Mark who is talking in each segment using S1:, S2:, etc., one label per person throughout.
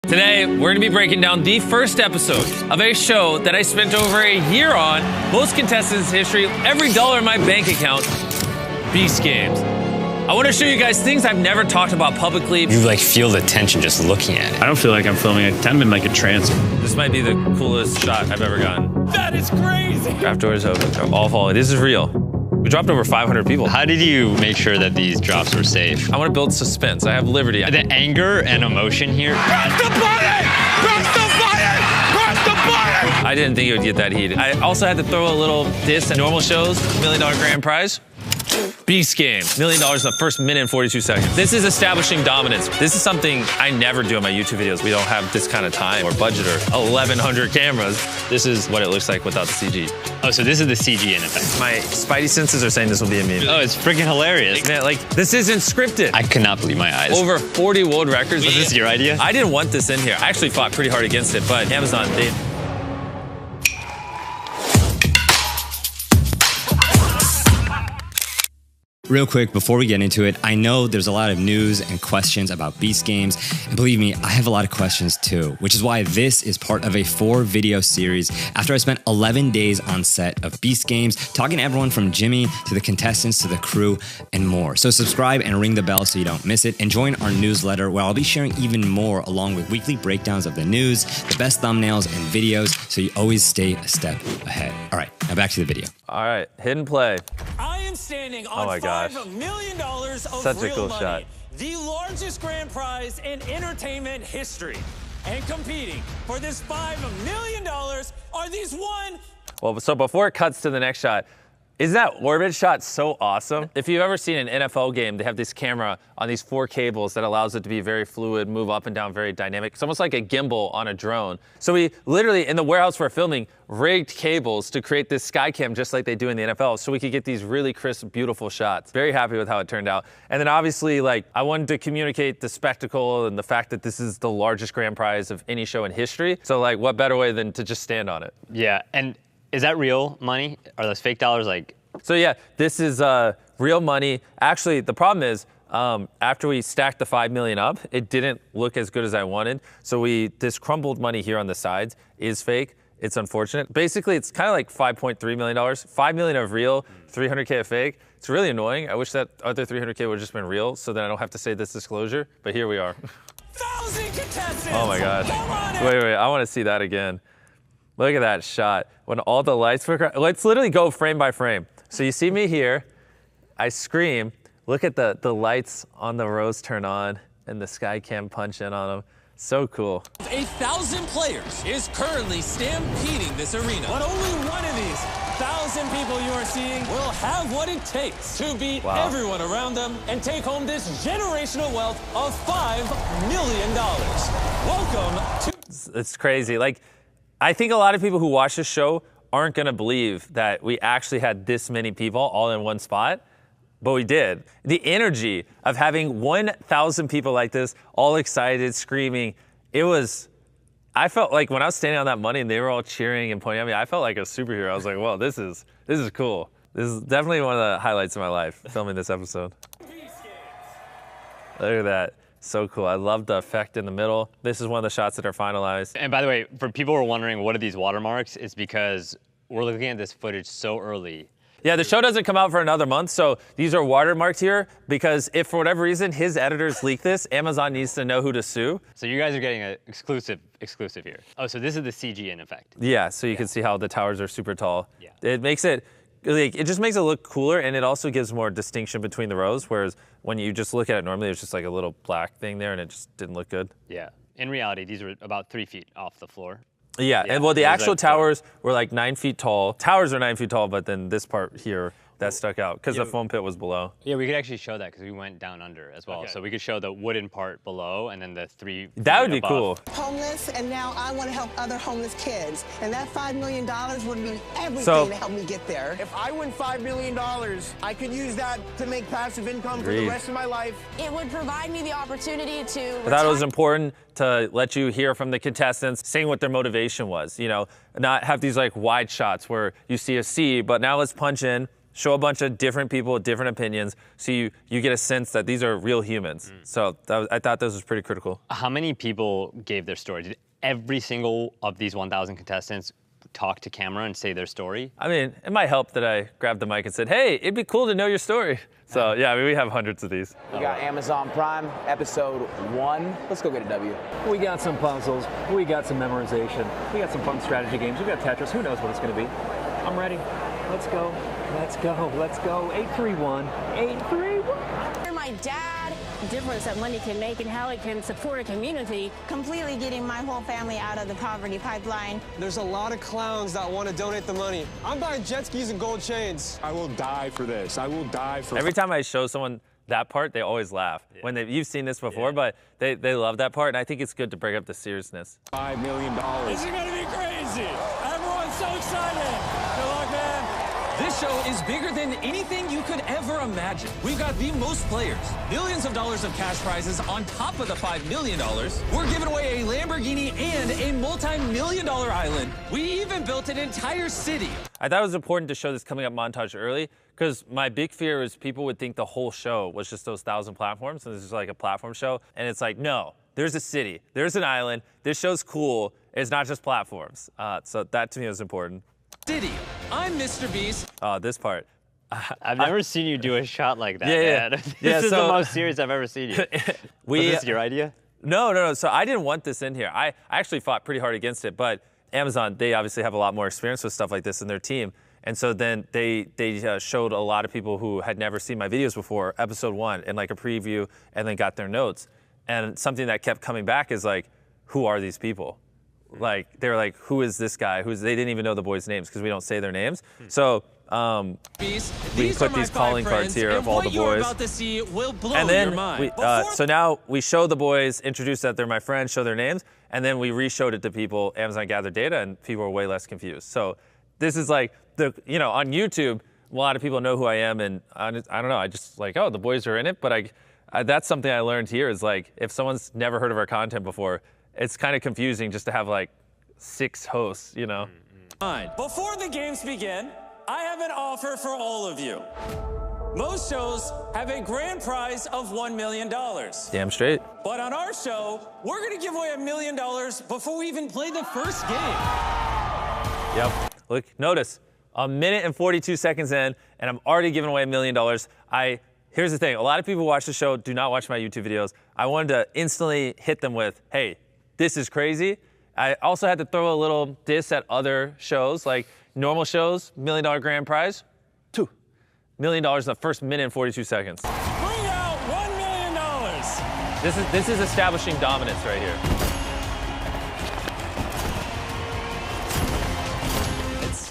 S1: Today, we're gonna be breaking down the first episode of a show that I spent over a year on, most contestants in history, every dollar in my bank account, Beast Games. I wanna show you guys things I've never talked about publicly.
S2: You like feel the tension just looking at it.
S3: I don't feel like I'm filming it. I'm in like a trance.
S1: This might be the coolest shot I've ever gotten.
S3: That is crazy.
S1: Draft doors open, they're all falling. This is real. We dropped over 500 people.
S2: How did you make sure that these drops were safe?
S1: I wanna build suspense. I have liberty.
S2: The anger and emotion here.
S3: Press the button! Press the button! Press the button!
S1: I didn't think it would get that heated. I also had to throw a little diss at normal shows, $1 million grand prize. Beast Game, $1 million in the first minute and 42 seconds. This is establishing dominance. This is something I never do in my YouTube videos. We don't have this kind of time or budget or 1,100 cameras. This is what it looks like without the CG.
S2: Oh, so this is the CG in effect.
S1: My spidey senses are saying this will be a meme.
S2: Oh, it's freaking hilarious.
S1: Man, like, this isn't scripted.
S2: I could not believe my eyes.
S1: Over 40 world records.
S2: Was this your idea?
S1: I didn't want this in here. I actually fought pretty hard against it, but Amazon, they...
S4: Real quick, before we get into it, I know there's a lot of news and questions about Beast Games, and believe me, I have a lot of questions too, which is why this is part of a 4-video series after I spent 11 days on set of Beast Games, talking to everyone from Jimmy to the contestants to the crew and more. So subscribe and ring the bell so you don't miss it, and join our newsletter where I'll be sharing even more along with weekly breakdowns of the news, the best thumbnails and videos, so you always stay a step ahead. All right, now back to the video.
S1: All right, hidden play.
S5: I am standing on $5 million of
S1: Such a
S5: real
S1: cool
S5: money,
S1: shot.
S5: the largest grand prize in entertainment history. And competing for this $5 million are these one.
S1: Well, so before it cuts to the next shot, isn't that orbit shot so awesome? If you've ever seen an NFL game, they have this camera on these 4 cables that allows it to be very fluid, move up and down, very dynamic. It's almost like a gimbal on a drone. So we literally, in the warehouse we're filming, rigged cables to create this sky cam just like they do in the NFL so we could get these really crisp, beautiful shots. Very happy with how it turned out. And then obviously, like, I wanted to communicate the spectacle and the fact that this is the largest grand prize of any show in history. So like, what better way than to just stand on it?
S2: Yeah, and is that real money? Are those fake dollars like?
S1: So yeah, this is real money. Actually, the problem is, after we stacked the 5 million up, it didn't look as good as I wanted. So this crumbled money here on the sides is fake. It's unfortunate. Basically, it's kind of like $5.3 million. 5 million of real, 300K of fake. It's really annoying. I wish that other 300K would have just been real so that I don't have to say this disclosure, but here we are.
S5: 1,000 contestants.
S1: Oh my gosh. Wait, I want to see that again. Look at that shot. When all the lights were, let's literally go frame by frame. So you see me here, I scream, look at the lights on the rows turn on and the sky cam punch in on them. So cool.
S5: 1,000 players is currently stampeding this arena. But only one of these 1,000 people you are seeing will have what it takes to beat everyone around them and take home this generational wealth of $5 million. Welcome to...
S1: It's crazy. Like, I think a lot of people who watch this show aren't gonna believe that we actually had this many people all in one spot, but we did. The energy of having 1,000 people like this, all excited, screaming, I felt like when I was standing on that money and they were all cheering and pointing at me, I felt like a superhero. I was like, well, this is cool. This is definitely one of the highlights of my life, filming this episode. Look at that. So cool. I love the effect in the middle. This is one of the shots that are finalized.
S2: And by the way, for people who are wondering what are these watermarks, it's because we're looking at this footage so early.
S1: Yeah, the show doesn't come out for another month, so these are watermarked here because if for whatever reason his editors leak this, Amazon needs to know who to sue.
S2: So you guys are getting an exclusive here. Oh, so this is the CG in effect.
S1: Yeah, so you can see how the towers are super tall.
S2: Yeah.
S1: It makes it, like, it just makes it look cooler, and it also gives more distinction between the rows, whereas when you just look at it normally, it's just like a little black thing there, and it just didn't look good.
S2: Yeah. In reality, these were about 3 feet off the floor.
S1: Yeah, and well, the actual towers were like 9 feet tall. Towers are 9 feet tall, but then this part here, that stuck out because the foam pit was below.
S2: Yeah, we could actually show that because we went down under as well. Okay. So we could show the wooden part below and then the 3 feet
S1: That would be
S2: above.
S1: cool.
S6: Homeless, and now I want to help other homeless kids. And that $5 million would mean everything to help me get there.
S7: If I win $5 million, I could use that to make passive income for the rest of my life.
S8: It would provide me the opportunity to
S1: I thought it was important to let you hear from the contestants saying what their motivation was, you know, not have these like wide shots where you see a C, but now let's punch in, show a bunch of different people with different opinions, so you get a sense that these are real humans. So I thought this was pretty critical.
S2: How many people gave their story? Did every single of these 1,000 contestants talk to camera and say their story?
S1: I mean, it might help that I grabbed the mic and said, hey, it'd be cool to know your story. So yeah, I mean, we have hundreds of these.
S9: We got Amazon Prime, episode 1. Let's go get a W.
S10: We got some puzzles, we got some memorization, we got some fun strategy games, we got Tetris, who knows what it's gonna be. I'm ready. Let's go, let's go, let's go. 831, 831.
S8: My dad,
S11: the difference that money can make and how it can support a community.
S6: Completely getting my whole family out of the poverty pipeline.
S12: There's a lot of clowns that want to donate the money. I'm buying jet skis and gold chains.
S13: I will die for this. I will die for
S1: Every time I show someone that part, they always laugh. When you've seen this before, but they love that part, and I think it's good to break up the seriousness.
S13: $5 million.
S5: This is gonna be crazy. Everyone's so excited. Good luck, man. This show is bigger than anything you could ever imagine. We've got the most players, millions of dollars of cash prizes on top of the $5 million. We're giving away a Lamborghini and a multi-million-dollar island. We even built an entire city.
S1: I thought it was important to show this coming up montage early, because my big fear is people would think the whole show was just those 1,000 platforms, and this is like a platform show, and it's like, no, there's a city, there's an island, this show's cool, it's not just platforms. So that to me was important.
S5: City. I'm Mr. Beast.
S1: This part.
S2: I've never seen you do a shot like that,
S1: man.
S2: This is the most serious I've ever seen you. Was this your idea?
S1: No. So I didn't want this in here. I actually fought pretty hard against it, but Amazon, they obviously have a lot more experience with stuff like this in their team. And so then they showed a lot of people who had never seen my videos before, episode 1, and like a preview, and then got their notes. And something that kept coming back is like, who are these people? Like, they were like, who is this guy? They didn't even know the boys' names because we don't say their names. So we put these calling cards here of all the boys. And then so now we show the boys, introduce that they're my friends, show their names, and then we re-showed it to people. Amazon gathered data, and people were way less confused. So this is like on YouTube, a lot of people know who I am, and I don't know. I just like, oh, the boys are in it, but that's something I learned here is like, if someone's never heard of our content before, it's kind of confusing just to have like 6 hosts,
S5: Before the games begin, I have an offer for all of you. Most shows have a grand prize of $1 million.
S1: Damn straight.
S5: But on our show, we're gonna give away $1 million before we even play the first game.
S1: Yep. Look, notice, 1 minute and 42 seconds in, and I'm already giving away $1 million. Here's the thing, a lot of people who watch the show do not watch my YouTube videos. I wanted to instantly hit them with, hey, this is crazy. I also had to throw a little diss at other shows, like normal shows, $1 million grand prize, $2 million in the first minute and 42 seconds.
S5: Bring out $1 million.
S1: This is establishing dominance right here.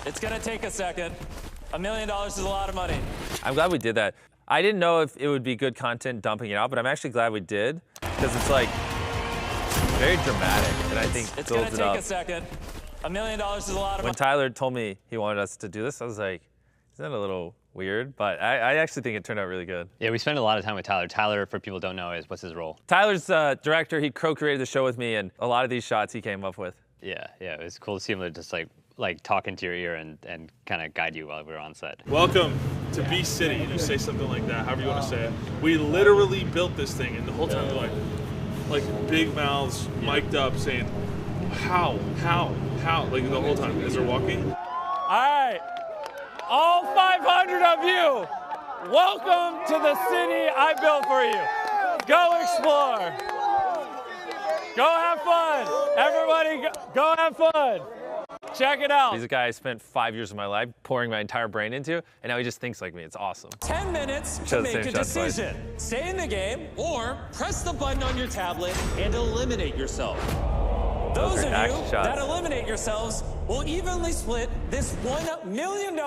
S5: It's gonna take a second. $1 million is a lot of money.
S1: I'm glad we did that. I didn't know if it would be good content dumping it out, but I'm actually glad we did, because it's like very dramatic, and I think
S5: it's
S1: builds it up.
S5: gonna take a second. $1 million is a lot of money.
S1: When Tyler told me he wanted us to do this, I was like, isn't that a little weird? But I actually think it turned out really good.
S2: Yeah, we spent a lot of time with Tyler. Tyler, for people who don't know, what's his role?
S1: Tyler's director. He co-created the show with me, and a lot of these shots he came up with.
S2: Yeah, it was cool to see him just like talk into your ear and kind of guide you while we were on set.
S14: Welcome to Beast City. You say something like that, however you want to say it. We literally built this thing, and the whole time we're like big mouths, mic'd up, saying, how, like the whole time as they're walking.
S5: All right, all 500 of you, welcome to the city I built for you. Go explore. Go have fun. Everybody, go have fun. Check it out.
S1: He's a guy I spent 5 years of my life pouring my entire brain into, and now he just thinks like me. It's awesome.
S5: 10 minutes to make a decision. Stay in the game or press the button on your tablet and eliminate yourself. Those of you that eliminate yourselves will evenly split this $1 million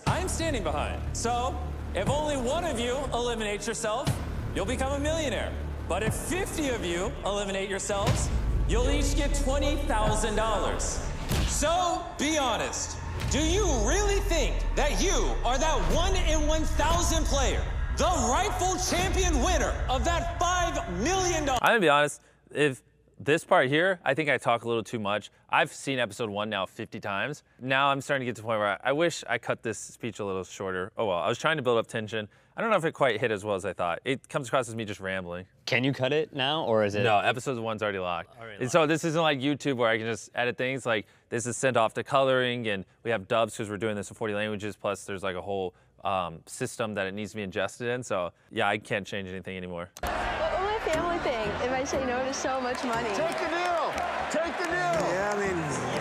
S5: I'm standing behind. So if only one of you eliminates yourself, you'll become a millionaire. But if 50 of you eliminate yourselves, you'll each get $20,000. So, be honest. Do you really think that you are that 1 in 1,000 player, the rightful champion winner of that $5 million?
S1: I'm gonna be honest, if this part here, I think I talk a little too much. I've seen episode 1 now 50 times. Now I'm starting to get to the point where I wish I cut this speech a little shorter. Oh well, I was trying to build up tension. I don't know if it quite hit as well as I thought. It comes across as me just rambling.
S2: Can you cut it now, or is it?
S1: No, episode 1's already locked. And so this isn't like YouTube where I can just edit things. Like this is sent off to coloring, and we have dubs because we're doing this in 40 languages. Plus, there's like a whole system that it needs to be ingested in. So yeah, I can't change anything anymore.
S8: What will my family think if I say no to so much money?
S7: Take the deal. Take the deal.
S15: Yeah, I mean,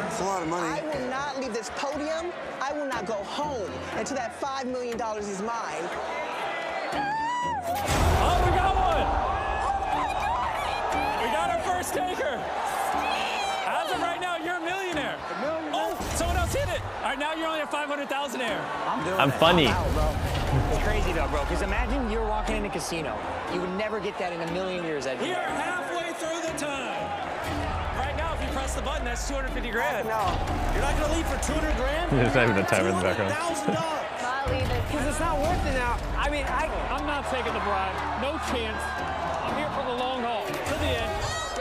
S15: it's a lot of money.
S6: I will not leave this podium. I will not go home until that $5 million is mine.
S5: Oh, we got one! We got our first taker. As of right now, you're a millionaire. Oh, someone else hit it. All right, now you're only at 500,000 air.
S1: I'm funny.
S16: It's crazy though, bro, because imagine you're walking in a casino. You would never get that in a million years.
S5: We are halfway through the time. Right now, if you press the button, that's 250 grand. No, you're not gonna leave for 200 grand?
S1: There's not even a timer in the background.
S8: Not leaving.
S16: Because it's not worth it now. I mean,
S10: I'm not taking the bribe. No chance. I'm here for the long haul, to the end.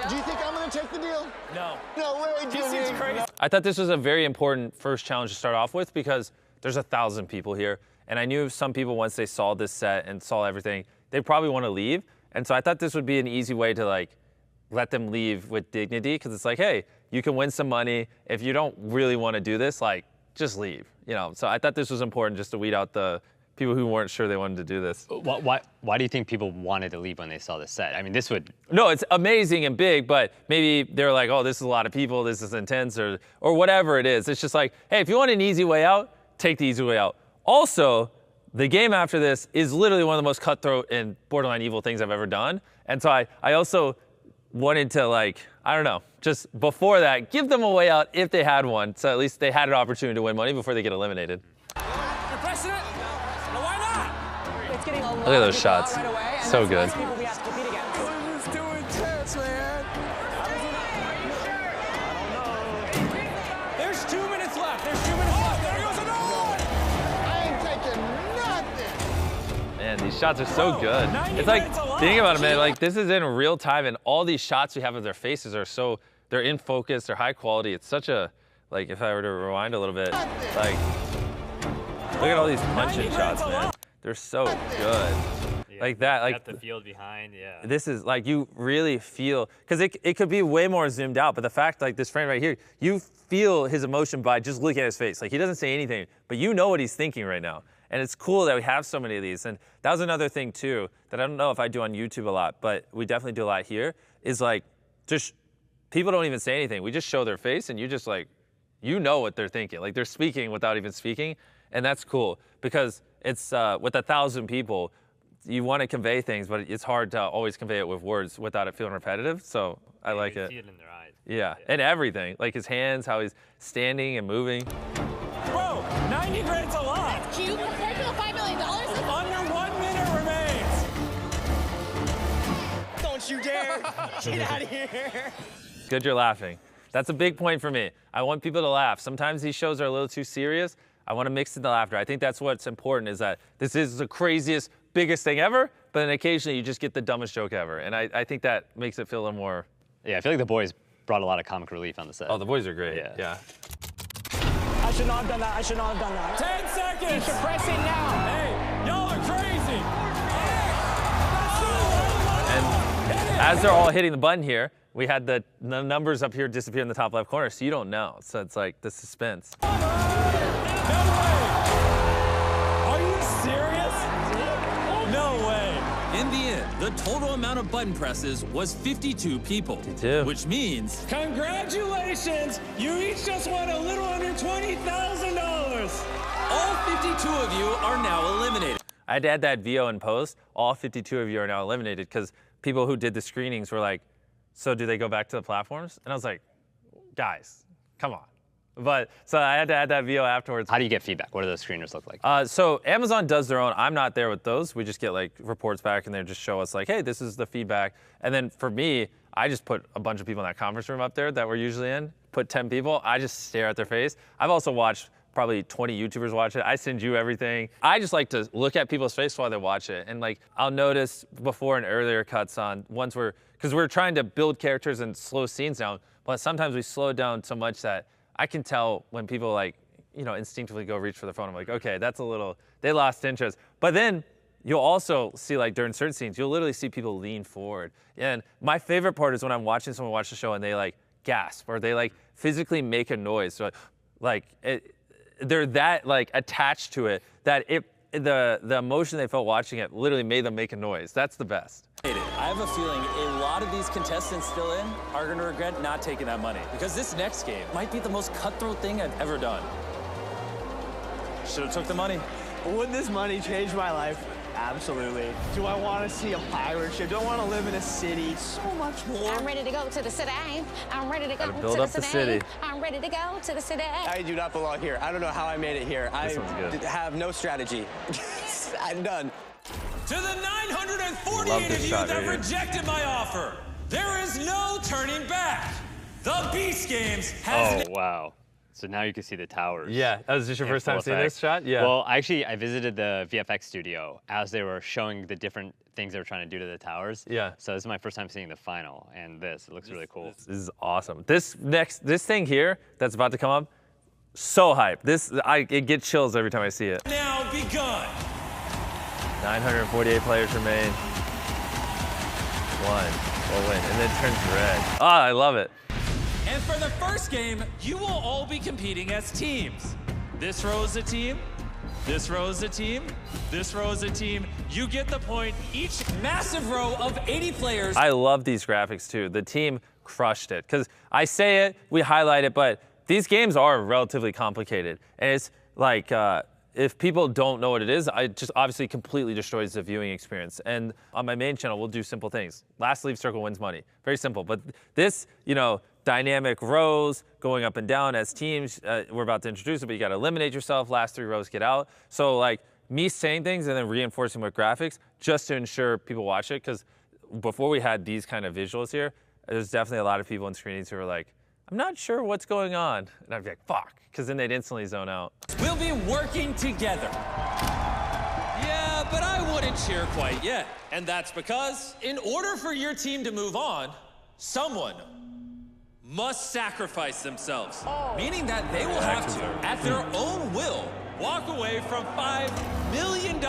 S7: Do you think I'm gonna take the deal?
S5: No.
S7: No way,
S5: He seems crazy.
S1: I thought this was a very important first challenge to start off with because there's 1,000 people here. And I knew some people, once they saw this set and saw everything, they'd probably want to leave. And so I thought this would be an easy way to like let them leave with dignity because it's like, hey, you can win some money. If you don't really want to do this, like, just leave. You know. So I thought this was important just to weed out the people who weren't sure they wanted to do this.
S2: Why do you think people wanted to leave when they saw the set? I mean, this would...
S1: No, it's amazing and big, but maybe they're like, oh, this is a lot of people, this is intense, or whatever it is. It's just like, hey, if you want an easy way out, take the easy way out. Also, the game after this is literally one of the most cutthroat and borderline evil things I've ever done. And so I also wanted to, like, I don't know, just before that, give them a way out if they had one, so at least they had an opportunity to win money before they get eliminated.
S5: You're pressing it? No, why not?
S16: it's getting a lot
S1: Look at those shots.
S16: right away, and
S1: So
S16: that's
S1: good.
S16: people we have to compete against.
S7: This is too intense, man.
S5: There's 2 minutes left. There's 2 minutes left. There goes another one.
S7: I ain't taking nothing.
S1: Man, these shots are so
S5: Bro,
S1: good.
S5: 90
S1: It's like,
S5: minutes alive.
S1: think about it, man, like this is in real time and all these shots we have of their faces are so, they're in focus, they're high quality. It's such a, like if I were to rewind a little bit, like, look at all these punching shots, man. They're so good.
S2: Yeah,
S1: Like that, like
S2: got the field behind, yeah.
S1: this is like you really feel, because it could be way more zoomed out, but the fact like this frame right here, you feel his emotion by just looking at his face. Like he doesn't say anything, but you know what he's thinking right now. And it's cool that we have so many of these. And that was another thing too, that I don't know if I do on YouTube a lot, but we definitely do a lot here, is like just people don't even say anything. We just show their face and you just like, you know what they're thinking. Like they're speaking without even speaking. And that's cool because it's with 1,000 people, you want to convey things, but it's hard to always convey it with words without it feeling repetitive. So I like
S2: you
S1: it.
S2: see it in their eyes.
S1: Yeah, and everything. Like his hands, how he's standing and moving.
S5: Bro, 90 grand's a lot.
S8: That's cute. Compared to the $5 million.
S5: Under 1 minute remains.
S16: Don't you dare. Get out of here.
S1: Good you're laughing. That's a big point for me. I want people to laugh. Sometimes these shows are a little too serious. I want to mix in the laughter. I think that's what's important, is that this is the craziest, biggest thing ever, but then occasionally you just get the dumbest joke ever. And I think that makes it feel a little more...
S2: Yeah, I feel like the boys brought a lot of comic relief on the set.
S1: Oh, the boys are great.
S2: Yeah.
S16: I should not have done that. I should not have done that.
S5: 10 seconds.
S16: You should press it now.
S5: Hey, y'all are crazy.
S1: And as they're all hitting the button here, we had the numbers up here disappear in the top left corner, so you don't know. So it's like the suspense.
S5: Are you serious? No way.
S17: In the end, the total amount of button presses was 52 people.
S1: 52.
S17: Which means...
S5: Congratulations! You each just won a little under $20,000.
S17: all 52 of you are now eliminated.
S1: I had to add that VO in post. All 52 of you are now eliminated because people who did the screenings were like, so do they go back to the platforms? And I was like, guys, come on. But so I had to add that VO afterwards.
S2: How do you get feedback? What do those screeners look like?
S1: So Amazon does their own. I'm not there with those. We just get like reports back and they just show us like, hey, this is the feedback. And then for me, I just put a bunch of people in that conference room up there that we're usually in, put 10 people. I just stare at their face. I've also watched probably 20 YouTubers watch it. I send you everything. I just like to look at people's face while they watch it. And like, I'll notice before and earlier cuts on ones where, because we're trying to build characters and slow scenes down, but sometimes we slow it down so much that I can tell when people like, you know, instinctively go reach for the phone. I'm like, okay, that's a little, they lost interest. But then you'll also see, like during certain scenes, you'll literally see people lean forward. And my favorite part is when I'm watching someone watch the show and they like gasp or they like physically make a noise. So they're that like attached to it that the emotion they felt watching it literally made them make a noise. That's the best.
S5: I have a feeling a lot of these contestants still in are going to regret not taking that money because this next game might be the most cutthroat thing I've ever done. Should have took the money.
S7: Would this money change my life? Absolutely. Do I want to see a pirate ship? Do I want to live in a city? So much more.
S11: I'm ready to go to the city. I'm ready to go
S1: build
S11: to
S1: up
S11: the
S1: the
S11: city.
S1: city.
S11: I'm ready to go to the city.
S7: I do not belong here. I don't know how I made it here.
S1: This one's good.
S7: have no strategy. I'm done.
S5: To the 948 of you that rejected my offer, there is no turning back. The Beast Games has...
S2: Oh, wow. So now you can see the towers.
S1: Yeah, that was just your first time seeing this shot? Yeah.
S2: Well, actually, I visited the VFX studio as they were showing the different things they were trying to do to the towers.
S1: Yeah.
S2: So this is my first time seeing the final, and it looks really cool.
S1: This is awesome. This thing here that's about to come up, so hype. It gets chills every time I see it.
S5: Now begun.
S1: 948 players remain. One will win, and then it turns red. Ah, I love it.
S5: And for the first game, you will all be competing as teams. This row is a team, this row is a team, this row is a team. You get the point. Each massive row of 80 players.
S1: I love these graphics too. The team crushed it. Because I say it, we highlight it, but these games are relatively complicated. And it's like, if people don't know what it is, it just obviously completely destroys the viewing experience. And on my main channel, we'll do simple things. Last leave circle wins money. Very simple. But this, you know, dynamic rows going up and down as teams, we're about to introduce it, but you got to eliminate yourself. Last 3 rows get out. So like me saying things and then reinforcing with graphics just to ensure people watch it. Because before we had these kind of visuals here, there's definitely a lot of people in screenings who are like, I'm not sure what's going on. And I'd be like, fuck, because then they'd instantly zone out.
S5: We'll be working together. Yeah, but I wouldn't cheer quite yet. And that's because in order for your team to move on, someone must sacrifice themselves. Meaning that they will have to, at their own will, walk away from $5 million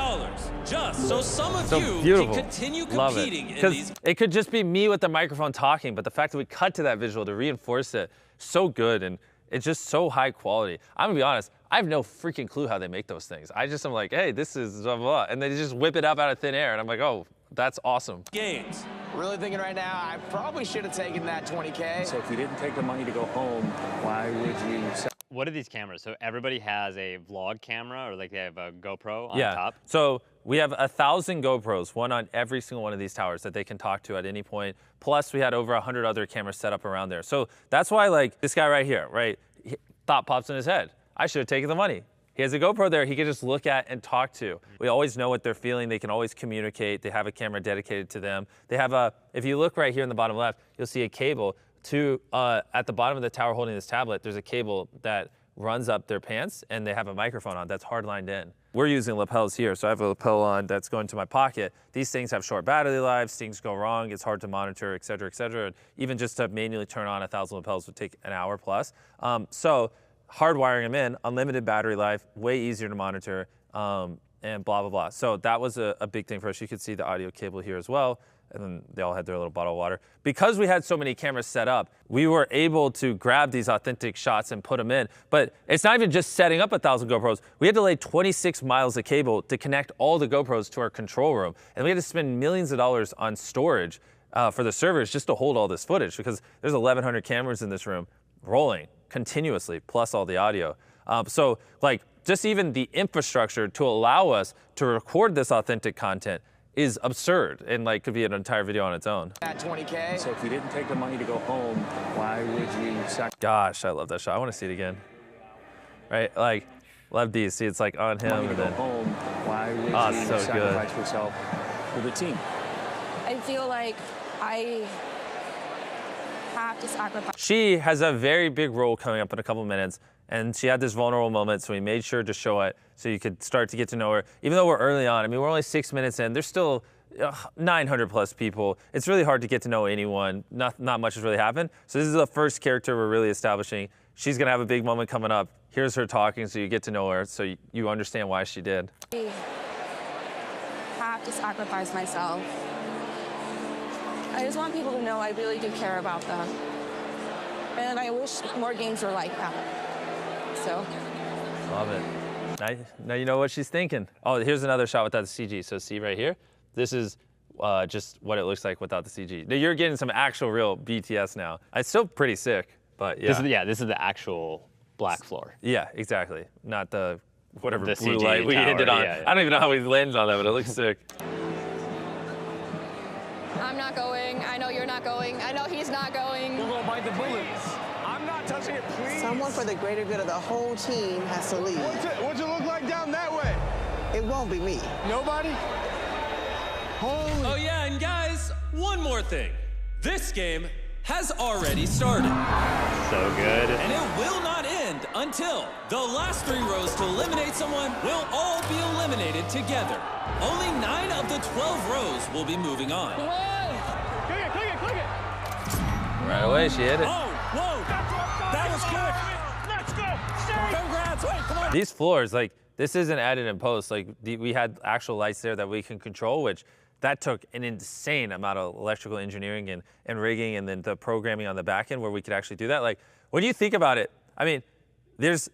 S5: just so some of you can continue competing in these.
S1: It could just be me with the microphone talking, but the fact that we cut to that visual to reinforce it, so good, and it's just so high quality. I'm gonna be honest, I have no freaking clue how they make those things. I just am like, hey, this is blah, blah, and they just whip it up out of thin air, and I'm like, oh, that's awesome.
S5: Games.
S9: Really thinking right now, I probably should have taken that 20K.
S13: So if you didn't take the money to go home, why would you sell?
S2: What are these cameras? So everybody has a vlog camera, or like they have a GoPro on
S1: Yeah.
S2: top?
S1: So we have 1,000 GoPros, one on every single one of these towers that they can talk to at any point. Plus, we had over 100 other cameras set up around there. So that's why, like, this guy right here, right? Thought pops in his head. I should have taken the money. He has a GoPro there he can just look at and talk to. We always know what they're feeling. They can always communicate. They have a camera dedicated to them. They have if you look right here in the bottom left, you'll see a cable to, at the bottom of the tower holding this tablet, there's a cable that runs up their pants, and they have a microphone on that's hard lined in. We're using lapels here, so I have a lapel on that's going to my pocket. These things have short battery lives, things go wrong, it's hard to monitor, et cetera, et cetera. And even just to manually turn on 1,000 lapels would take an hour plus. So hardwiring them in, unlimited battery life, way easier to monitor, and blah, blah, blah. So that was a big thing for us. You could see the audio cable here as well. And then they all had their little bottle of water. Because we had so many cameras set up, we were able to grab these authentic shots and put them in. But it's not even just setting up 1,000 GoPros. We had to lay 26 miles of cable to connect all the GoPros to our control room. And we had to spend millions of dollars on storage for the servers just to hold all this footage, because there's 1,100 cameras in this room rolling continuously, plus all the audio. So like just even the infrastructure to allow us to record this authentic content is absurd, and like could be an entire video on its own.
S9: That 20K.
S13: So if you didn't take the money to go home, why would you sacrifice?
S1: Gosh, I love that shot. I want to see it again. Right, like, love these. See, it's like on him,
S13: Money to
S1: and
S13: go
S1: then.
S13: home, why would you
S1: So
S13: sacrifice
S1: good.
S13: yourself for the team?
S8: I feel like I have to sacrifice.
S1: She has a very big role coming up in a couple minutes, And she had this vulnerable moment, so we made sure to show it so you could start to get to know her. Even though we're early on, I mean, we're only 6 minutes in, there's still 900 plus people. It's really hard to get to know anyone. Not much has really happened. So this is the first character we're really establishing. She's gonna have a big moment coming up. Here's her talking, so you get to know her, so you understand why she did.
S18: I have to sacrifice myself. I just want people to know I really do care about them. And I wish more games were like that. So.
S1: Love it. Now you know what she's thinking. Oh, here's another shot without the CG. So see right here? This is just what it looks like without the CG. Now you're getting some actual real BTS now. It's still pretty sick, but yeah.
S2: This is the actual black floor.
S1: Yeah, exactly. Not the whatever
S2: the
S1: blue
S2: CG
S1: light we
S2: tower.
S1: ended on.
S2: Yeah.
S1: I don't even know how we landed on that, but it looks sick.
S18: I'm not going. I know you're not going. I know he's not going.
S7: We're gonna bite the bullets. I'm not touching it, please.
S6: Someone for the greater good of the whole team has to leave.
S7: What's it look like down that way?
S6: It won't be me.
S7: Nobody? Holy.
S17: Oh yeah, and guys, one more thing. This game has already started.
S2: So good.
S17: And it will not end until the last 3 rows to eliminate someone will all be eliminated together. Only 9 of the 12 rows will be moving on.
S7: Come on! Click it!
S1: Right away, she hit it.
S17: Oh, whoa! That was good!
S7: Let's go!
S17: Congrats! Wait, come on!
S1: These floors, like, this isn't added in post. Like, we had actual lights there that we can control, which that took an insane amount of electrical engineering and rigging, and then the programming on the back end where we could actually do that. Like, when you think about it, I mean, there's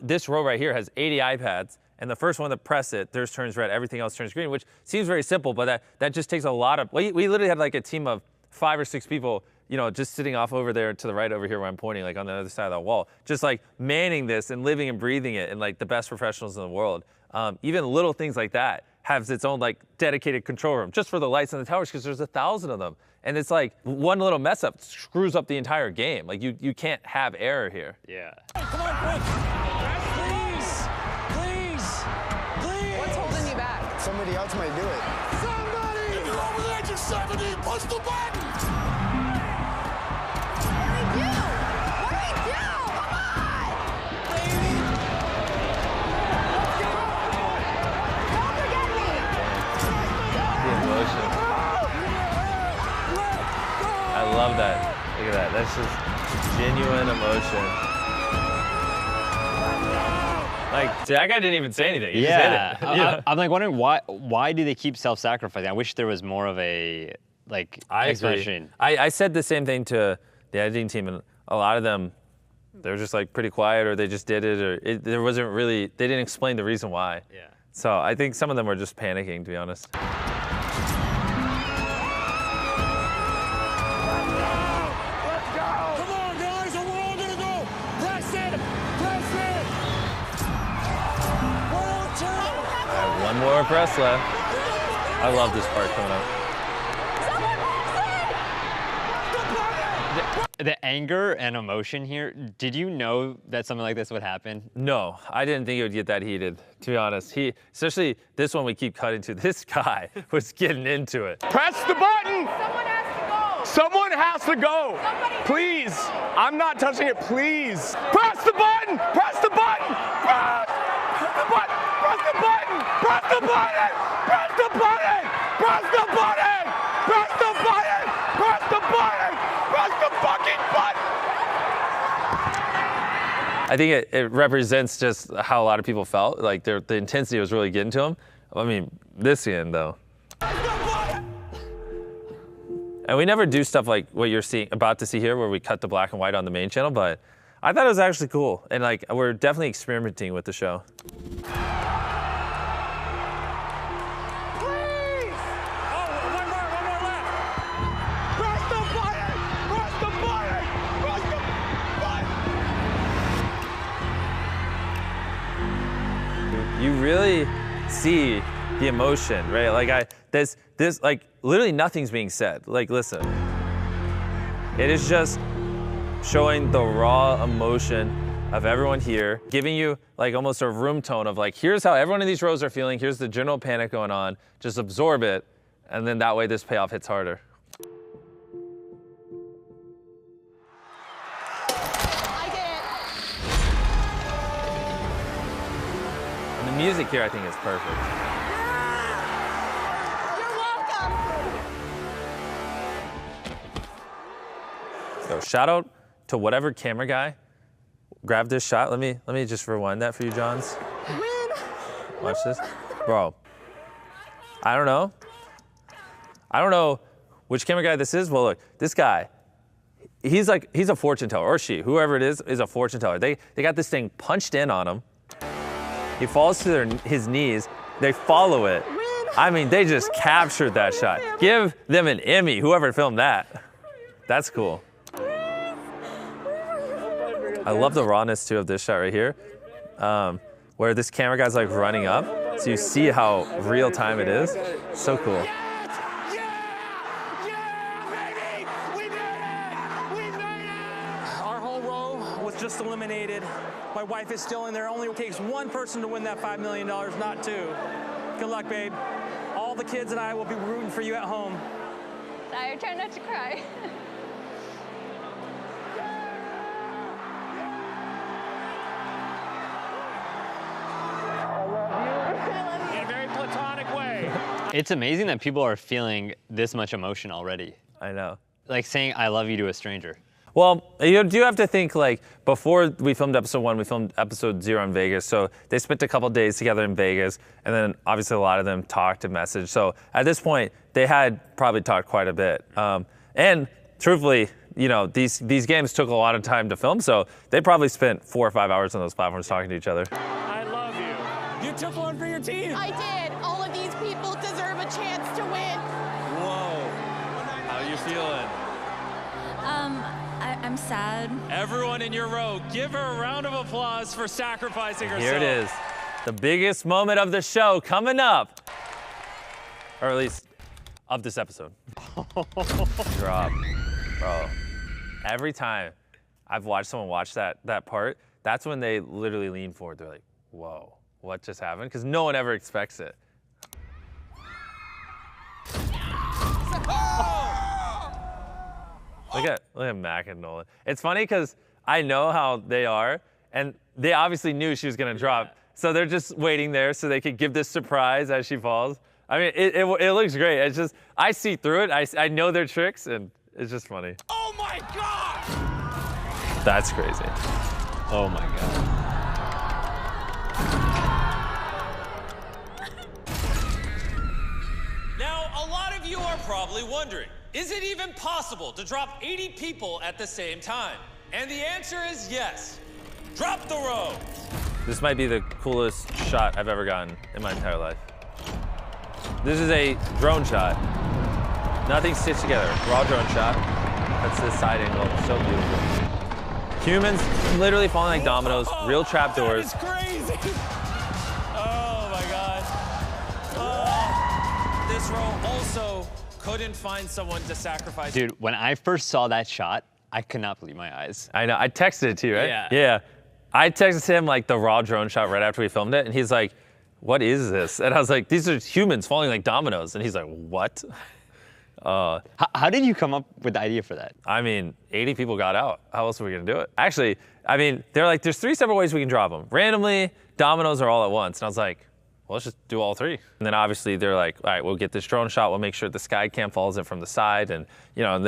S1: this row right here has 80 iPads, and the first one to press it, theirs turns red, everything else turns green, which seems very simple, but that just takes a lot of, we literally had like a team of 5 or 6 people, you know, just sitting off over there to the right over here where I'm pointing, like on the other side of that wall, just like manning this and living and breathing it, and like the best professionals in the world. Even little things like that has its own like dedicated control room just for the lights on the towers, because there's 1,000 of them. And it's like one little mess up screws up the entire game. Like you can't have error here.
S2: Yeah.
S17: Come on, quick! Please!
S18: What's holding you back?
S15: Somebody else might do it.
S3: Somebody! If you're over the edge of 70, push the button!
S18: What do we do? Come on!
S3: Baby!
S18: Don't forget me!
S1: The emotion. I love that. Look at that. That's just genuine emotion. Like, that guy didn't even say anything. He just hit it. Yeah.
S2: I'm like wondering why do they keep self-sacrificing? I wish there was more of a like explanation.
S1: I said the same thing to the editing team, and a lot of them, they were just like pretty quiet, or they just did it, or there wasn't really, they didn't explain the reason why.
S2: Yeah.
S1: So I think some of them were just panicking, to be honest. One more press left. I love this part coming up.
S2: The anger and emotion here, did you know that something like this would happen?
S1: No, I didn't think it would get that heated, to be honest. Especially this one we keep cutting to, this guy was getting into it.
S7: Press the button!
S18: Someone has to go!
S7: Someone has to go! Please! I'm not touching it, please! Press the button! Press the button! Press the button! Press the button! Press the button! Press the button! Press the button! Press the button! Press the button! Press the fucking button!
S1: I think it represents just how a lot of people felt. Like the intensity was really getting to them. I mean, this end though. And we never do stuff like what you're about to see here, where we cut the black and white on the main channel, but I thought it was actually cool. And like, we're definitely experimenting with the show. You really see the emotion, right? Like this like literally nothing's being said. Like, listen, it is just showing the raw emotion of everyone here, giving you like almost a room tone of like, here's how everyone in these rows are feeling. Here's the general panic going on. Just absorb it. And then that way this payoff hits harder. music here, I think, is perfect.
S6: You're welcome.
S1: So shout out to whatever camera guy grabbed this shot. Let me just rewind that for you, Johns. Watch this, bro. I don't know which camera guy this is. Well, look, this guy, he's a fortune teller, or she, whoever it is a fortune teller. They got this thing punched in on him. He falls to his knees. They follow it. I mean, they just captured that shot. Give them an Emmy, whoever filmed that. That's cool. I love the rawness too of this shot right here, where this camera guy's like running up, so you see how real time it is. So cool.
S19: Our whole row was just eliminated. My wife is still in there. Only takes one person to win that $5 million, not two. Good luck, babe. All the kids and I will be rooting for you at home.
S8: I try not to cry.
S19: In a very platonic way.
S2: It's amazing that people are feeling this much emotion already.
S1: I know.
S2: Like saying I love you to a stranger.
S1: Well, you do have to think, like, before we filmed episode 1, we filmed episode 0 in Vegas. So they spent a couple days together in Vegas, and then obviously a lot of them talked and messaged. So at this point, they had probably talked quite a bit. And truthfully, you know, these games took a lot of time to film, so they probably spent 4 or 5 hours on those platforms talking to each other.
S19: I love you. You took one for your team.
S18: I did. All of these people deserve a chance to win.
S5: Whoa. How you feeling?
S20: I'm sad.
S5: Everyone in your row, give her a round of applause for sacrificing herself.
S1: Here it is. The biggest moment of the show coming up. Or at least of this episode. Drop. Bro. Every time I've watched someone watch that part, that's when they literally lean forward. They're like, whoa, what just happened? Because no one ever expects it. Look at Mac and Nolan. It's funny because I know how they are, and they obviously knew she was gonna drop. So they're just waiting there so they could give this surprise as she falls. I mean, it looks great. It's just, I see through it. I know their tricks, and it's just funny.
S19: Oh my God!
S1: That's crazy.
S2: Oh my God.
S5: Now, a lot of you are probably wondering, is it even possible to drop 80 people at the same time? And the answer is yes. Drop the row.
S1: This might be the coolest shot I've ever gotten in my entire life. This is a drone shot. Nothing stitched together. Raw drone shot. That's the side angle. So beautiful. Humans literally falling like dominoes. Real trapdoors.
S5: That is crazy. Oh my God. Oh. This row also couldn't find someone to sacrifice.
S2: Dude, when I first saw that shot, I could not believe my eyes.
S1: I know. I texted it to you, right?
S2: Yeah.
S1: Yeah. I texted him like the raw drone shot right after we filmed it, and he's like, what is this? And I was like, these are humans falling like dominoes. And he's like, what?
S2: How did you come up with the idea for that?
S1: I mean, 80 people got out. How else are we gonna do it? Actually, I mean, they're like, there's 3 separate ways we can drop them. Randomly, dominoes, or all at once. And I was like, well, let's just do all 3. And then obviously they're like, all right, we'll get this drone shot. We'll make sure the sky cam follows it from the side. And you know,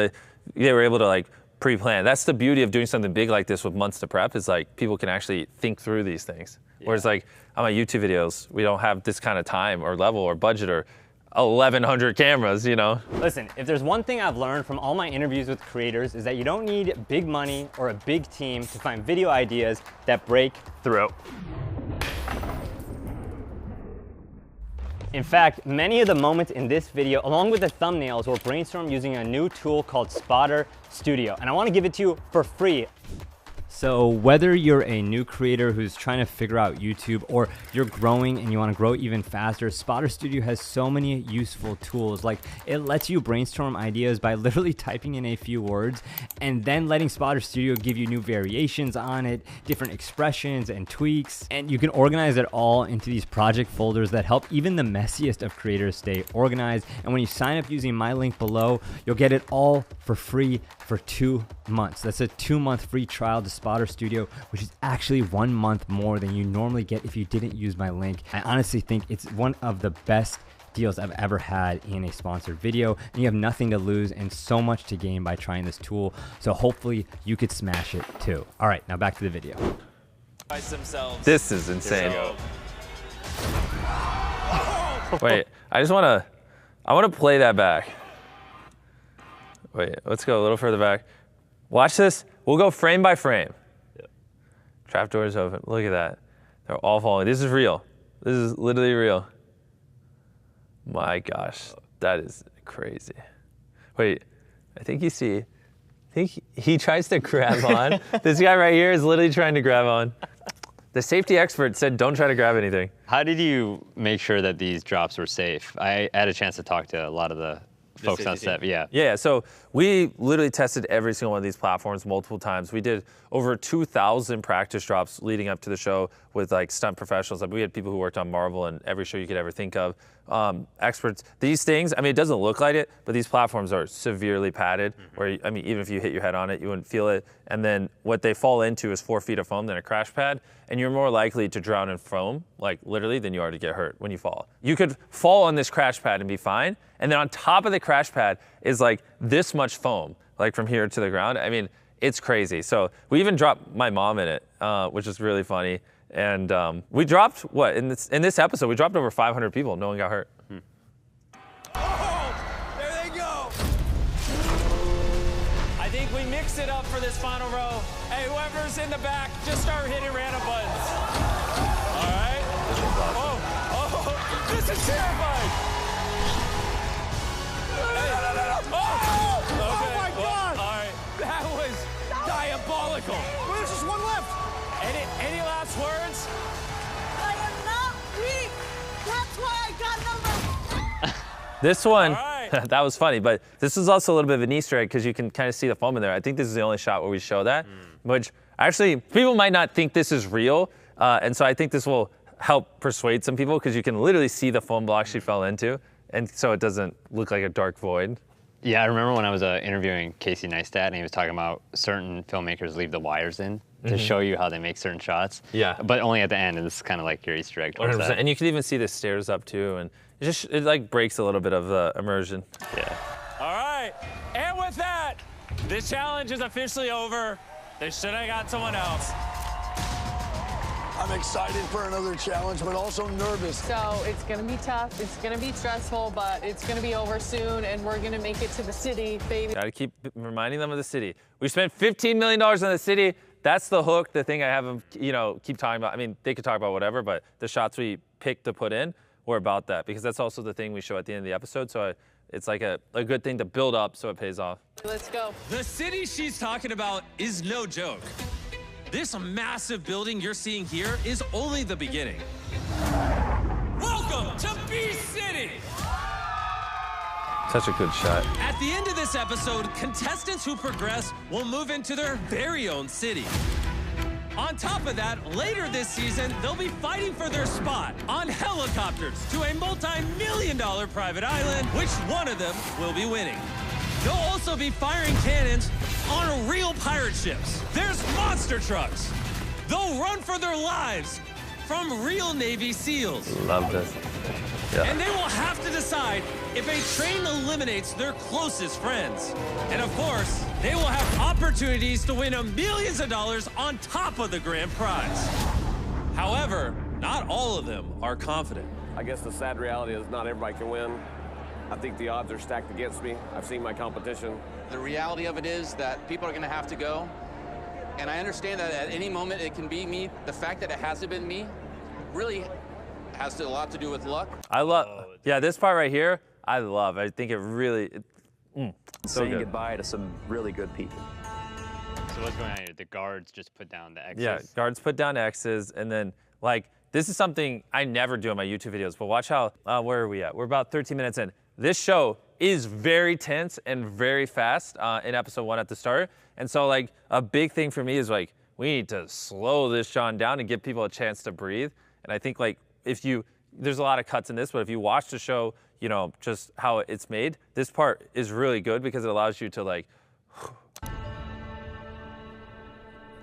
S1: they were able to like pre-plan. That's the beauty of doing something big like this with months to prep, is like people can actually think through these things. Yeah. Whereas like on my YouTube videos, we don't have this kind of time or level or budget or 1,100 cameras, you know?
S2: Listen, if there's one thing I've learned from all my interviews with creators is that you don't need big money or a big team to find video ideas that break through. In fact, many of the moments in this video, along with the thumbnails, were brainstormed using a new tool called Spotter Studio, and I want to give it to you for free. So whether you're a new creator who's trying to figure out YouTube, or you're growing and you want to grow even faster, Spotter Studio has so many useful tools. Like, it lets you brainstorm ideas by literally typing in a few words and then letting Spotter Studio give you new variations on it, different expressions and tweaks. And you can organize it all into these project folders that help even the messiest of creators stay organized. And when you sign up using my link below, you'll get it all for free for 2 months. That's a 2-month free trial to Spotter Studio, which is actually 1 month more than you normally get if you didn't use my link. I honestly think it's one of the best deals I've ever had in a sponsored video, and you have nothing to lose and so much to gain by trying this tool. So hopefully you could smash it too. All right, now back to the video.
S1: This is insane. Wait, I want to play that back. Wait, let's go a little further back. Watch this. We'll go frame by frame. Trap doors open. Look at that. They're all falling. This is real. This is literally real. My gosh, that is crazy. Wait, I think you see, he tries to grab on. This guy right here is literally trying to grab on. The safety expert said don't try to grab anything.
S4: How did you make sure that these drops were safe? I had a chance to talk to a lot of the folks on set,
S1: Yeah, so we literally tested every single one of these platforms multiple times. We did over 2,000 practice drops leading up to the show with like stunt professionals. Like we had people who worked on Marvel and every show you could ever think of. Experts. These things, I mean, it doesn't look like it, but these platforms are severely padded where, I mean, even if you hit your head on it, you wouldn't feel it. And then what they fall into is 4 feet of foam than a crash pad. And you're more likely to drown in foam, like literally, than you are to get hurt when you fall. You could fall on this crash pad and be fine. And then on top of the crash pad is like this much foam, like from here to the ground. I mean, it's crazy. So we even dropped my mom in it, which is really funny. And we dropped, what, in this episode, we dropped over 500 people. No one got hurt.
S19: Oh, there they go. I think we mix it up for this final row. Hey, whoever's in the back, just start hitting random buttons. All right?
S1: This is awesome.
S19: Oh, this is terrifying. Oh my God! All right, that was diabolical.
S3: Well, there's just one left.
S19: Any last words?
S3: I am not weak. That's why I got number.
S1: This one, that was funny, but this is also a little bit of an Easter egg because you can kind of see the foam in there. I think this is the only shot where we show that, which actually people might not think this is real, and so I think this will help persuade some people because you can literally see the foam block she fell into, and so it doesn't look like a dark void.
S4: Yeah, I remember when I was interviewing Casey Neistat, and he was talking about certain filmmakers leave the wires in to show you how they make certain shots.
S1: Yeah.
S4: But only at the end, and this is kind of like your Easter egg towards
S1: 100%.
S4: that.
S1: And you can even see the stairs up too, and it like breaks a little bit of the immersion.
S4: Yeah.
S19: All right, and with that, this challenge is officially over. They should have got someone else.
S15: I'm excited for another challenge, but also nervous.
S20: So it's going to be tough. It's going to be stressful, but it's going to be over soon, and we're going to make it to the city, baby.
S1: Gotta keep reminding them of the city. We spent $15 million on the city. That's the hook, the thing I have them, keep talking about. I mean, they could talk about whatever, but the shots we picked to put in were about that because that's also the thing we show at the end of the episode. So it's like a good thing to build up so it pays off.
S20: Let's go.
S17: The city she's talking about is no joke. This massive building you're seeing here is only the beginning. Welcome to Beast City!
S1: Such a good shot.
S17: At the end of this episode, contestants who progress will move into their very own city. On top of that, later this season, they'll be fighting for their spot on helicopters to a multi-million-dollar private island, which one of them will be winning. They'll also be firing cannons on real pirate ships. There's monster trucks. They'll run for their lives from real Navy SEALs.
S1: Love this. Yeah.
S17: And they will have to decide if a train eliminates their closest friends. And of course, they will have opportunities to win millions of dollars on top of the grand prize. However, not all of them are confident.
S21: I guess the sad reality is not everybody can win. I think the odds are stacked against me. I've seen my competition.
S22: The reality of it is that people are going to have to go. And I understand that at any moment it can be me. The fact that it hasn't been me really has a lot to do with luck.
S1: I love, this part right here, I love. I think it really, so
S10: saying
S1: good.
S10: goodbye to some really good people.
S4: So what's going on here? The guards just put down the X's?
S1: Yeah, guards put down X's, and then, this is something I never do in my YouTube videos, but watch how, where are we at? We're about 13 minutes in. This show is very tense and very fast in episode 1 at the start. And so, a big thing for me is, we need to slow this Sean down and give people a chance to breathe. And I think, there's a lot of cuts in this, but if you watch the show, just how it's made, this part is really good because it allows you to,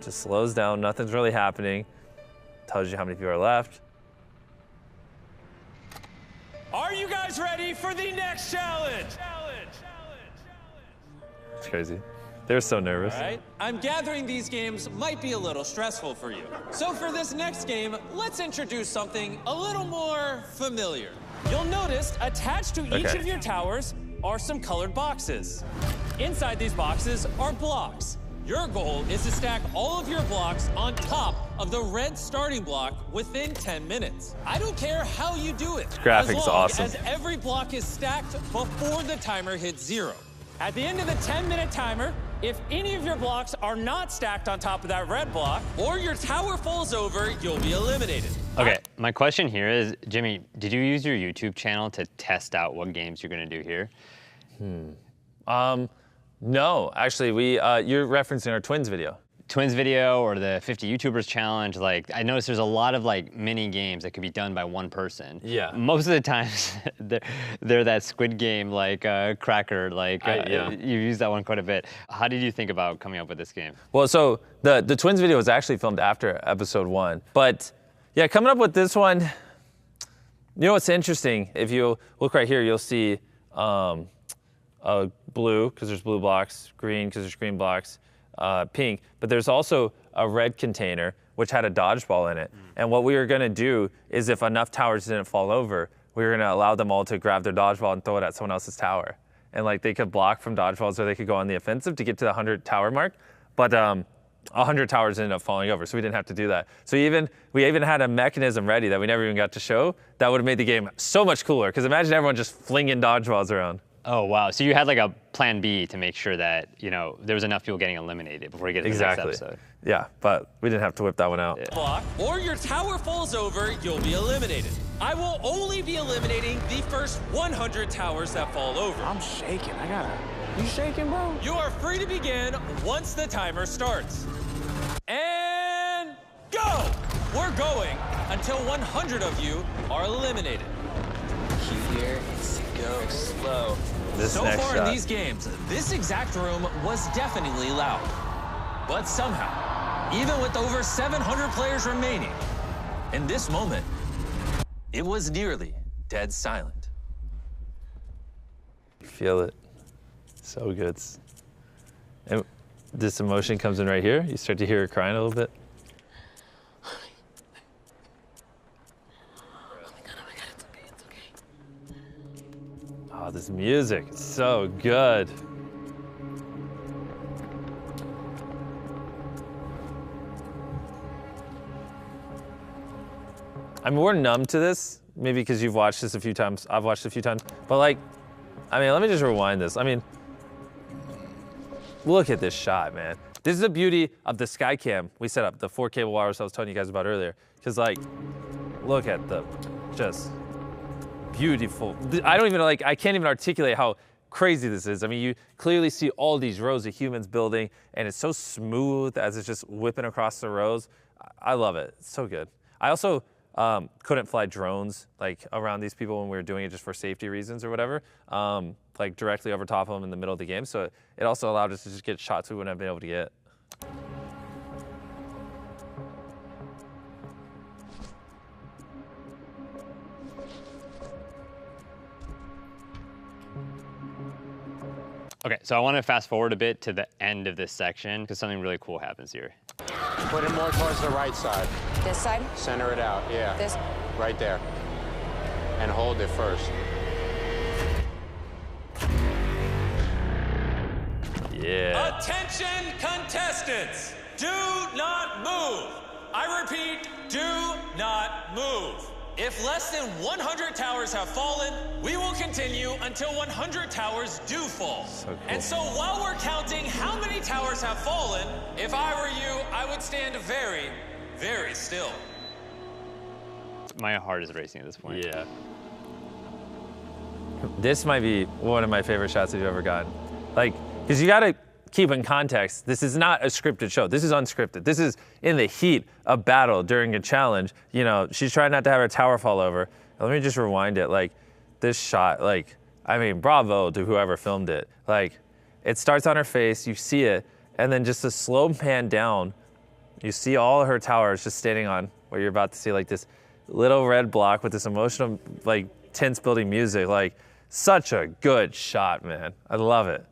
S1: Just slows down, nothing's really happening. Tells you how many people are left.
S17: Are you guys ready for the next challenge?
S1: It's crazy. They're so nervous.
S5: All right. I'm gathering these games might be a little stressful for you. So for this next game, let's introduce something a little more familiar. You'll notice attached to each of your towers are some colored boxes. Inside these boxes are blocks. Your goal is to stack all of your blocks on top of the red starting block within 10 minutes. I don't care how you do it.
S1: This graphic's
S5: as long
S1: awesome.
S5: as every block is stacked before the timer hits 0. At the end of the 10-minute timer, if any of your blocks are not stacked on top of that red block, or your tower falls over, you'll be eliminated.
S2: Okay, my question here is, Jimmy, did you use your YouTube channel to test out what games you're gonna do here?
S1: No, actually, you're referencing our twins video.
S2: Twins video or the 50 YouTubers challenge, like I noticed there's a lot of like mini games that could be done by one person.
S1: Yeah.
S2: Most of the times they're that Squid Game like cracker, like
S1: yeah.
S2: you use that one quite a bit. How did you think about coming up with this game?
S1: Well, so the twins video was actually filmed after episode 1, but yeah, coming up with this one, you know what's interesting? If you look right here, you'll see blue, because there's blue blocks, green, because there's green blocks, pink, but there's also a red container, which had a dodgeball in it. And what we were gonna do is if enough towers didn't fall over, we were gonna allow them all to grab their dodgeball and throw it at someone else's tower. And like they could block from dodgeballs or they could go on the offensive to get to the 100 tower mark. But 100 towers ended up falling over, so we didn't have to do that. So we even had a mechanism ready that we never even got to show that would have made the game so much cooler, because imagine everyone just flinging dodgeballs around.
S2: Oh, wow. So you had like a plan B to make sure that, you know, there was enough people getting eliminated before you get to the next episode.
S1: Yeah, but we didn't have to whip that one out.
S5: Block, or your tower falls over, you'll be eliminated. I will only be eliminating the first 100 towers that fall over.
S13: I'm shaking. You shaking, bro?
S5: You are free to begin once the timer starts. And go! We're going until 100 of you are eliminated.
S13: Key here is to go slow.
S5: So far in these games, this exact room was definitely loud. But somehow, even with over 700 players remaining, in this moment, it was nearly dead silent.
S1: Feel it. So good. And this emotion comes in right here. You start to hear her crying a little bit. Oh, this music is so good. I'm more numb to this, maybe because you've watched this a few times. I've watched it a few times. But like, I mean, let me just rewind this. I mean, look at this shot, man. This is the beauty of the Skycam we set up, the 4 cable wires I was telling you guys about earlier. Because like, look at the just beautiful. I don't even like, I can't even articulate how crazy this is. I mean, you clearly see all these rows of humans building, and it's so smooth as it's just whipping across the rows. I love it. It's so good. I also couldn't fly drones like around these people when we were doing it just for safety reasons or whatever, like directly over top of them in the middle of the game. So it also allowed us to just get shots we wouldn't have been able to get.
S2: Okay, so I want to fast forward a bit to the end of this section because something really cool happens here.
S13: Put it more towards the right side.
S18: This side?
S13: Center it out, yeah.
S18: This?
S13: Right there. And hold it first.
S1: Yeah.
S5: Attention contestants, do not move. I repeat, do not move. If less than 100 towers have fallen, we will continue until 100 towers do fall.
S1: So cool.
S5: And so while we're counting how many towers have fallen, if I were you, I would stand very, very still.
S2: My heart is racing at this point.
S1: Yeah. This might be one of my favorite shots that you've ever gotten. Like, because you gotta keep in context, this is not a scripted show. This is unscripted. This is in the heat of battle during a challenge. You know, she's trying not to have her tower fall over. Let me just rewind it. Like, this shot, like, I mean, bravo to whoever filmed it. Like, it starts on her face, you see it, and then just a slow pan down You see all her towers just standing on what you're about to see, like this little red block with this emotional, like tense building music. Like such a good shot, man. I love it.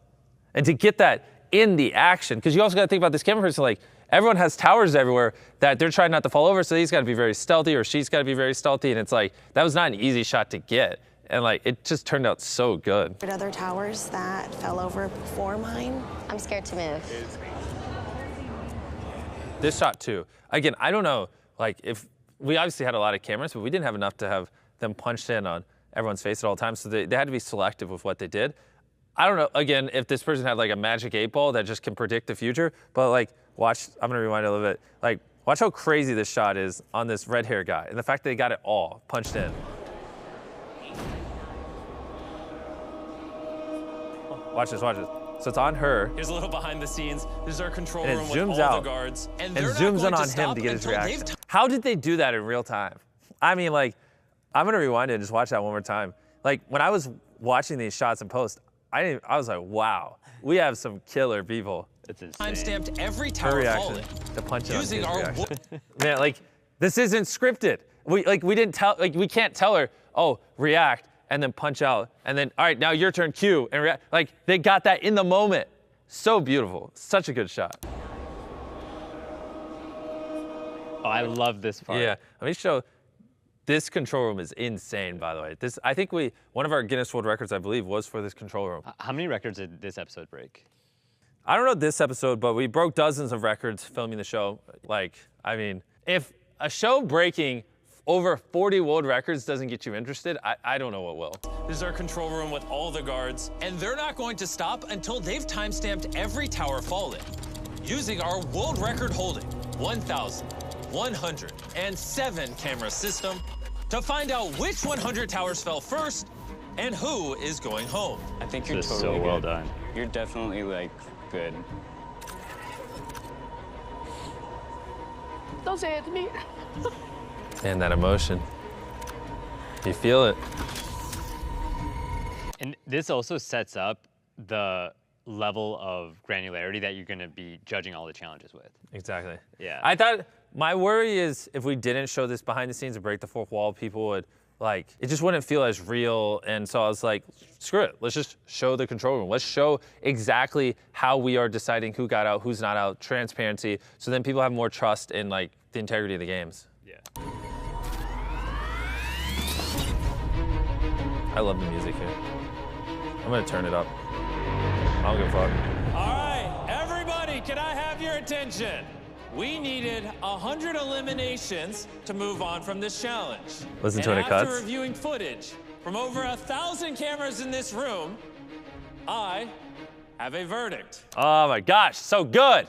S1: And to get that in the action, because you also got to think about this camera person, like everyone has towers everywhere that they're trying not to fall over, so he's got to be very stealthy or she's got to be very stealthy, and it's like, that was not an easy shot to get. And like, it just turned out so good.
S12: Other towers that fell over before mine.
S8: I'm scared to move.
S1: This shot too. Again, I don't know, like if, we obviously had a lot of cameras, but we didn't have enough to have them punched in on everyone's face at all times, so they had to be selective with what they did. I don't know, again, if this person had like a magic 8-ball that just can predict the future, but like, watch, I'm gonna rewind a little bit. Like, watch how crazy this shot is on this red hair guy, and the fact that they got it all punched in. Watch this, watch this. So it's on her.
S17: Here's a little behind the scenes. This is our control
S1: and
S17: room
S1: it zooms
S17: with all
S1: out
S17: the guards.
S1: And zooms in on him to get his reaction. How did they do that in real time? I mean, like, I'm gonna rewind it and just watch that one more time. Like, when I was watching these shots in post, I was like, wow, we have some killer people.
S2: It's insane.
S17: Time-stamped every
S1: Her
S17: tower
S1: reaction
S17: falling.
S1: to punch it
S17: Using
S1: on his
S17: our
S1: reaction. Man, like, this isn't scripted. We didn't tell, like, we can't tell her, oh, react, and then punch out, and then, all right, now your turn, cue, and react. Like, they got that in the moment. So beautiful, such a good shot.
S2: Oh, I love this part.
S1: Yeah, let me show. This control room is insane, by the way. This, I think one of our Guinness World Records, I believe, was for this control room.
S2: How many records did this episode break?
S1: I don't know this episode, but we broke dozens of records filming the show. Like, I mean, if a show breaking over 40 world records doesn't get you interested, I don't know what will.
S17: This is our control room with all the guards, and they're not going to stop until they've time-stamped every tower falling, using our world record holding 1,107 camera system to find out which 100 towers fell first and who is going home.
S13: I think you're
S2: This is
S13: totally
S2: so well
S13: good.
S2: done.
S13: You're definitely like good.
S8: Don't say it to me.
S1: And that emotion. You feel it.
S2: And this also sets up the level of granularity that you're gonna be judging all the challenges with.
S1: Exactly.
S2: Yeah.
S1: I thought, my worry is if we didn't show this behind the scenes and break the fourth wall, people would, like, it just wouldn't feel as real. And so I was like, screw it, let's just show the control room. Let's show exactly how we are deciding who got out, who's not out, transparency, so then people have more trust in, like, the integrity of the games.
S2: Yeah.
S1: I love the music here. I'm gonna turn it up. I don't give a fuck.
S17: All right, everybody, can I have your attention? We needed 100 eliminations to move on from this challenge.
S1: Listen to when it cuts.
S17: After reviewing footage from over 1,000 cameras in this room, I have a verdict.
S1: Oh my gosh, so good.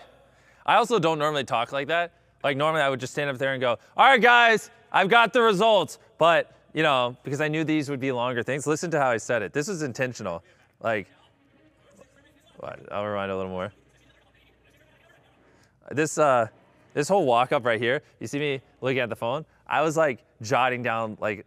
S1: I also don't normally talk like that. Like normally I would just stand up there and go, all right guys, I've got the results. But, you know, because I knew these would be longer things, listen to how I said it. This was intentional. Like, I'll rewind a little more. This whole walk up right here, you see me looking at the phone? I was like jotting down like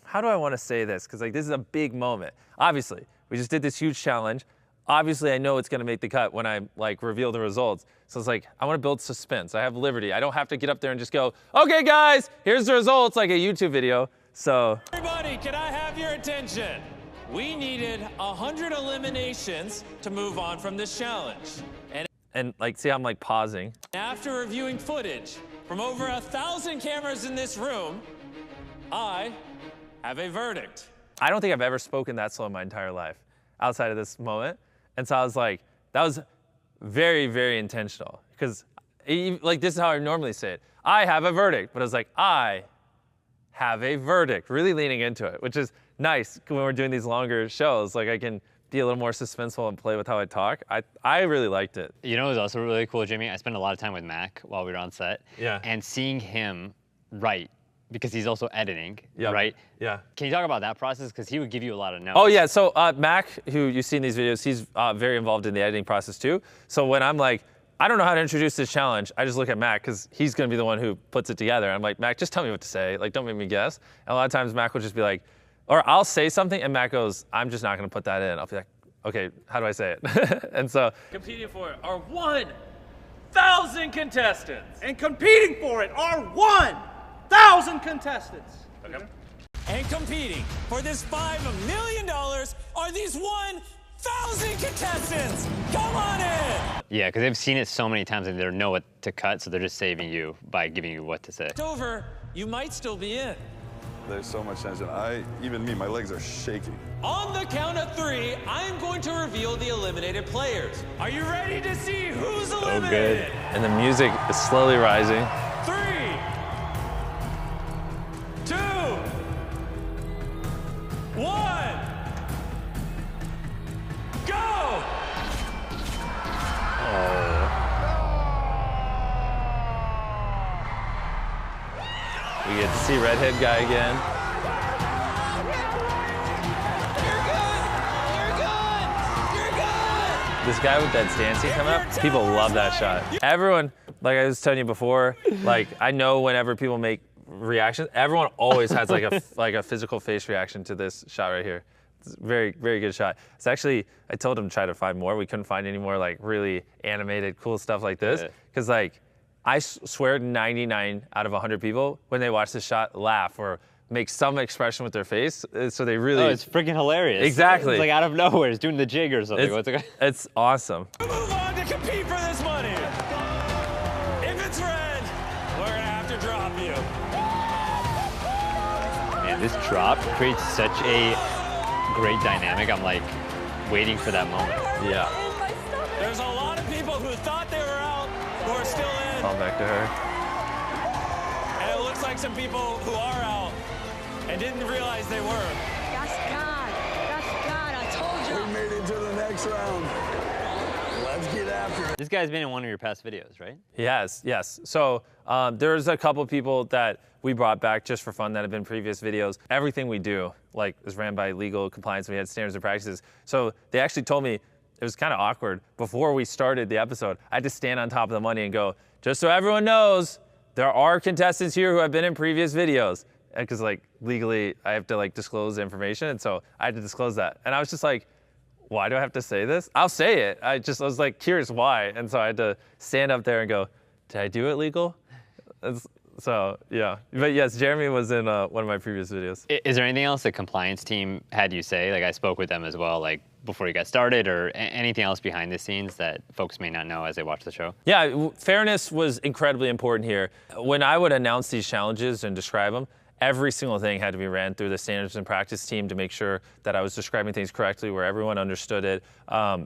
S1: how do I want to say this? Because like this is a big moment. Obviously, we just did this huge challenge. Obviously, I know it's gonna make the cut when I like reveal the results. So it's like, I wanna build suspense. I have liberty. I don't have to get up there and just go, okay guys, here's the results, like a YouTube video. So.
S17: Everybody, can I have your attention? We needed 100 eliminations to move on from this challenge.
S1: And like, see how I'm like pausing.
S17: After reviewing footage from over 1,000 cameras in this room, I have a verdict.
S1: I don't think I've ever spoken that slow in my entire life outside of this moment. And so I was like, that was very, very intentional. Because like this is how I normally say it. I have a verdict, but I was like, I have a verdict, really leaning into it, which is nice when we're doing these longer shows. Like I can be a little more suspenseful and play with how I talk. I really liked it.
S2: You know, it was also really cool, Jimmy. I spent a lot of time with Mac while we were on set.
S1: Yeah.
S2: And seeing him write, because he's also editing,
S1: Yep.
S2: right?
S1: Yeah.
S2: Can you talk about that process? Because he would give you a lot of notes.
S1: Oh yeah, so Mac, who you see in these videos, he's very involved in the editing process too. So when I'm like, I don't know how to introduce this challenge, I just look at Mac because he's gonna be the one who puts it together. I'm like, Mac, just tell me what to say. Like, don't make me guess. And a lot of times Mac will just be like, or I'll say something and Mac goes, I'm just not gonna put that in. I'll be like, okay, how do I say it? And so.
S17: Competing for our one 1,000 contestants.
S14: And competing for it are 1,000 contestants.
S17: Okay. And competing for this $5 million are these 1,000 contestants. Come on in.
S2: Yeah, because they've seen it so many times and they don't know what to cut, so they're just saving you by giving you what to say.
S17: It's over. You might still be in.
S16: There's so much tension. Even me, my legs are shaking.
S17: On the count of 3, I'm going to reveal the eliminated players. Are you ready to see who's eliminated?
S1: So good. And the music is slowly rising.
S17: 3, 2, 1, go!
S1: We get to see Redhead Guy again. This guy with that dancing coming up, people love that shot. Everyone, like I was telling you before, like I know whenever people make reactions, everyone always has like a physical face reaction to this shot right here. It's a very, very good shot. It's actually, I told him to try to find more. We couldn't find any more like really animated, cool stuff like this. Cause like, I swear 99 out of 100 people, when they watch this shot, laugh or make some expression with their face. So they really...
S2: Oh, it's freaking hilarious.
S1: Exactly.
S2: It's like out of nowhere, it's doing the jig or something.
S1: It's awesome.
S17: Move on to compete for this money. If it's red, we're gonna have to drop you.
S2: Man, this drop creates such a great dynamic. I'm like waiting for that moment.
S1: Yeah.
S17: There's a lot of people who thought they were out who are still in.
S1: Call back to her.
S17: And it looks like some people who are out and didn't realize they were.
S3: That's God. That's God. I told you.
S15: We made it to the next round. Let's get after it.
S2: This guy's been in one of your past videos, right?
S1: Yes. So there's a couple people that we brought back just for fun that have been previous videos. Everything we do is ran by legal compliance. We had standards and practices. So they actually told me, it was kind of awkward. Before we started the episode, I had to stand on top of the money and go, just so everyone knows, there are contestants here who have been in previous videos. Because legally, I have to disclose the information. And so I had to disclose that. And I was just like, why do I have to say this? I'll say it. I was curious why. And so I had to stand up there and go, did I do it legal? So yeah, but yes, Jeremy was in one of my previous videos.
S2: Is there anything else the compliance team had you say? I spoke with them as well, before you got started, or anything else behind the scenes that folks may not know as they watch the show?
S1: Yeah, fairness was incredibly important here. When I would announce these challenges and describe them, every single thing had to be ran through the standards and practice team to make sure that I was describing things correctly, where everyone understood it.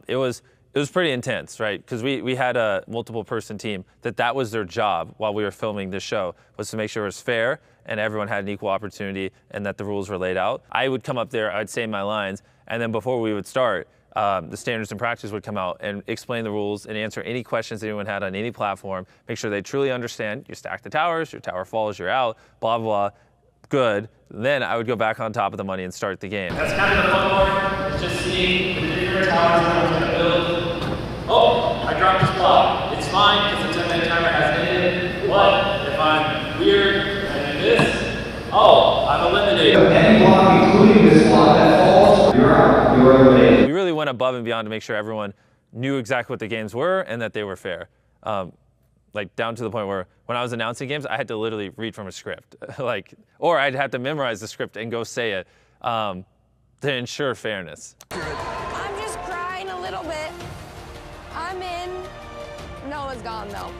S1: It was pretty intense, right? Because we had a multiple person team that was their job while we were filming this show, was to make sure it was fair and everyone had an equal opportunity and that the rules were laid out. I would come up there, I'd say my lines, and then before we would start, the standards and practice would come out and explain the rules and answer any questions anyone had on any platform, make sure they truly understand. You stack the towers, your tower falls, you're out, blah, blah, blah. Good. Then I would go back on top of the money and start the game.
S23: That's kind of the fun part. It's just seeing the different towers that I'm going to build. Oh, I dropped this block. It's fine because the 10-minute timer has ended. But if I'm weird and do this, oh, I'm eliminated. Any block, including this block that falls, you're out. You're eliminated.
S1: We really went above and beyond to make sure everyone knew exactly what the games were and that they were fair. Down to the point where when I was announcing games, I had to literally read from a script, or I'd have to memorize the script and go say it to ensure fairness.
S18: I'm just crying a little bit. I'm in. Noah's gone though,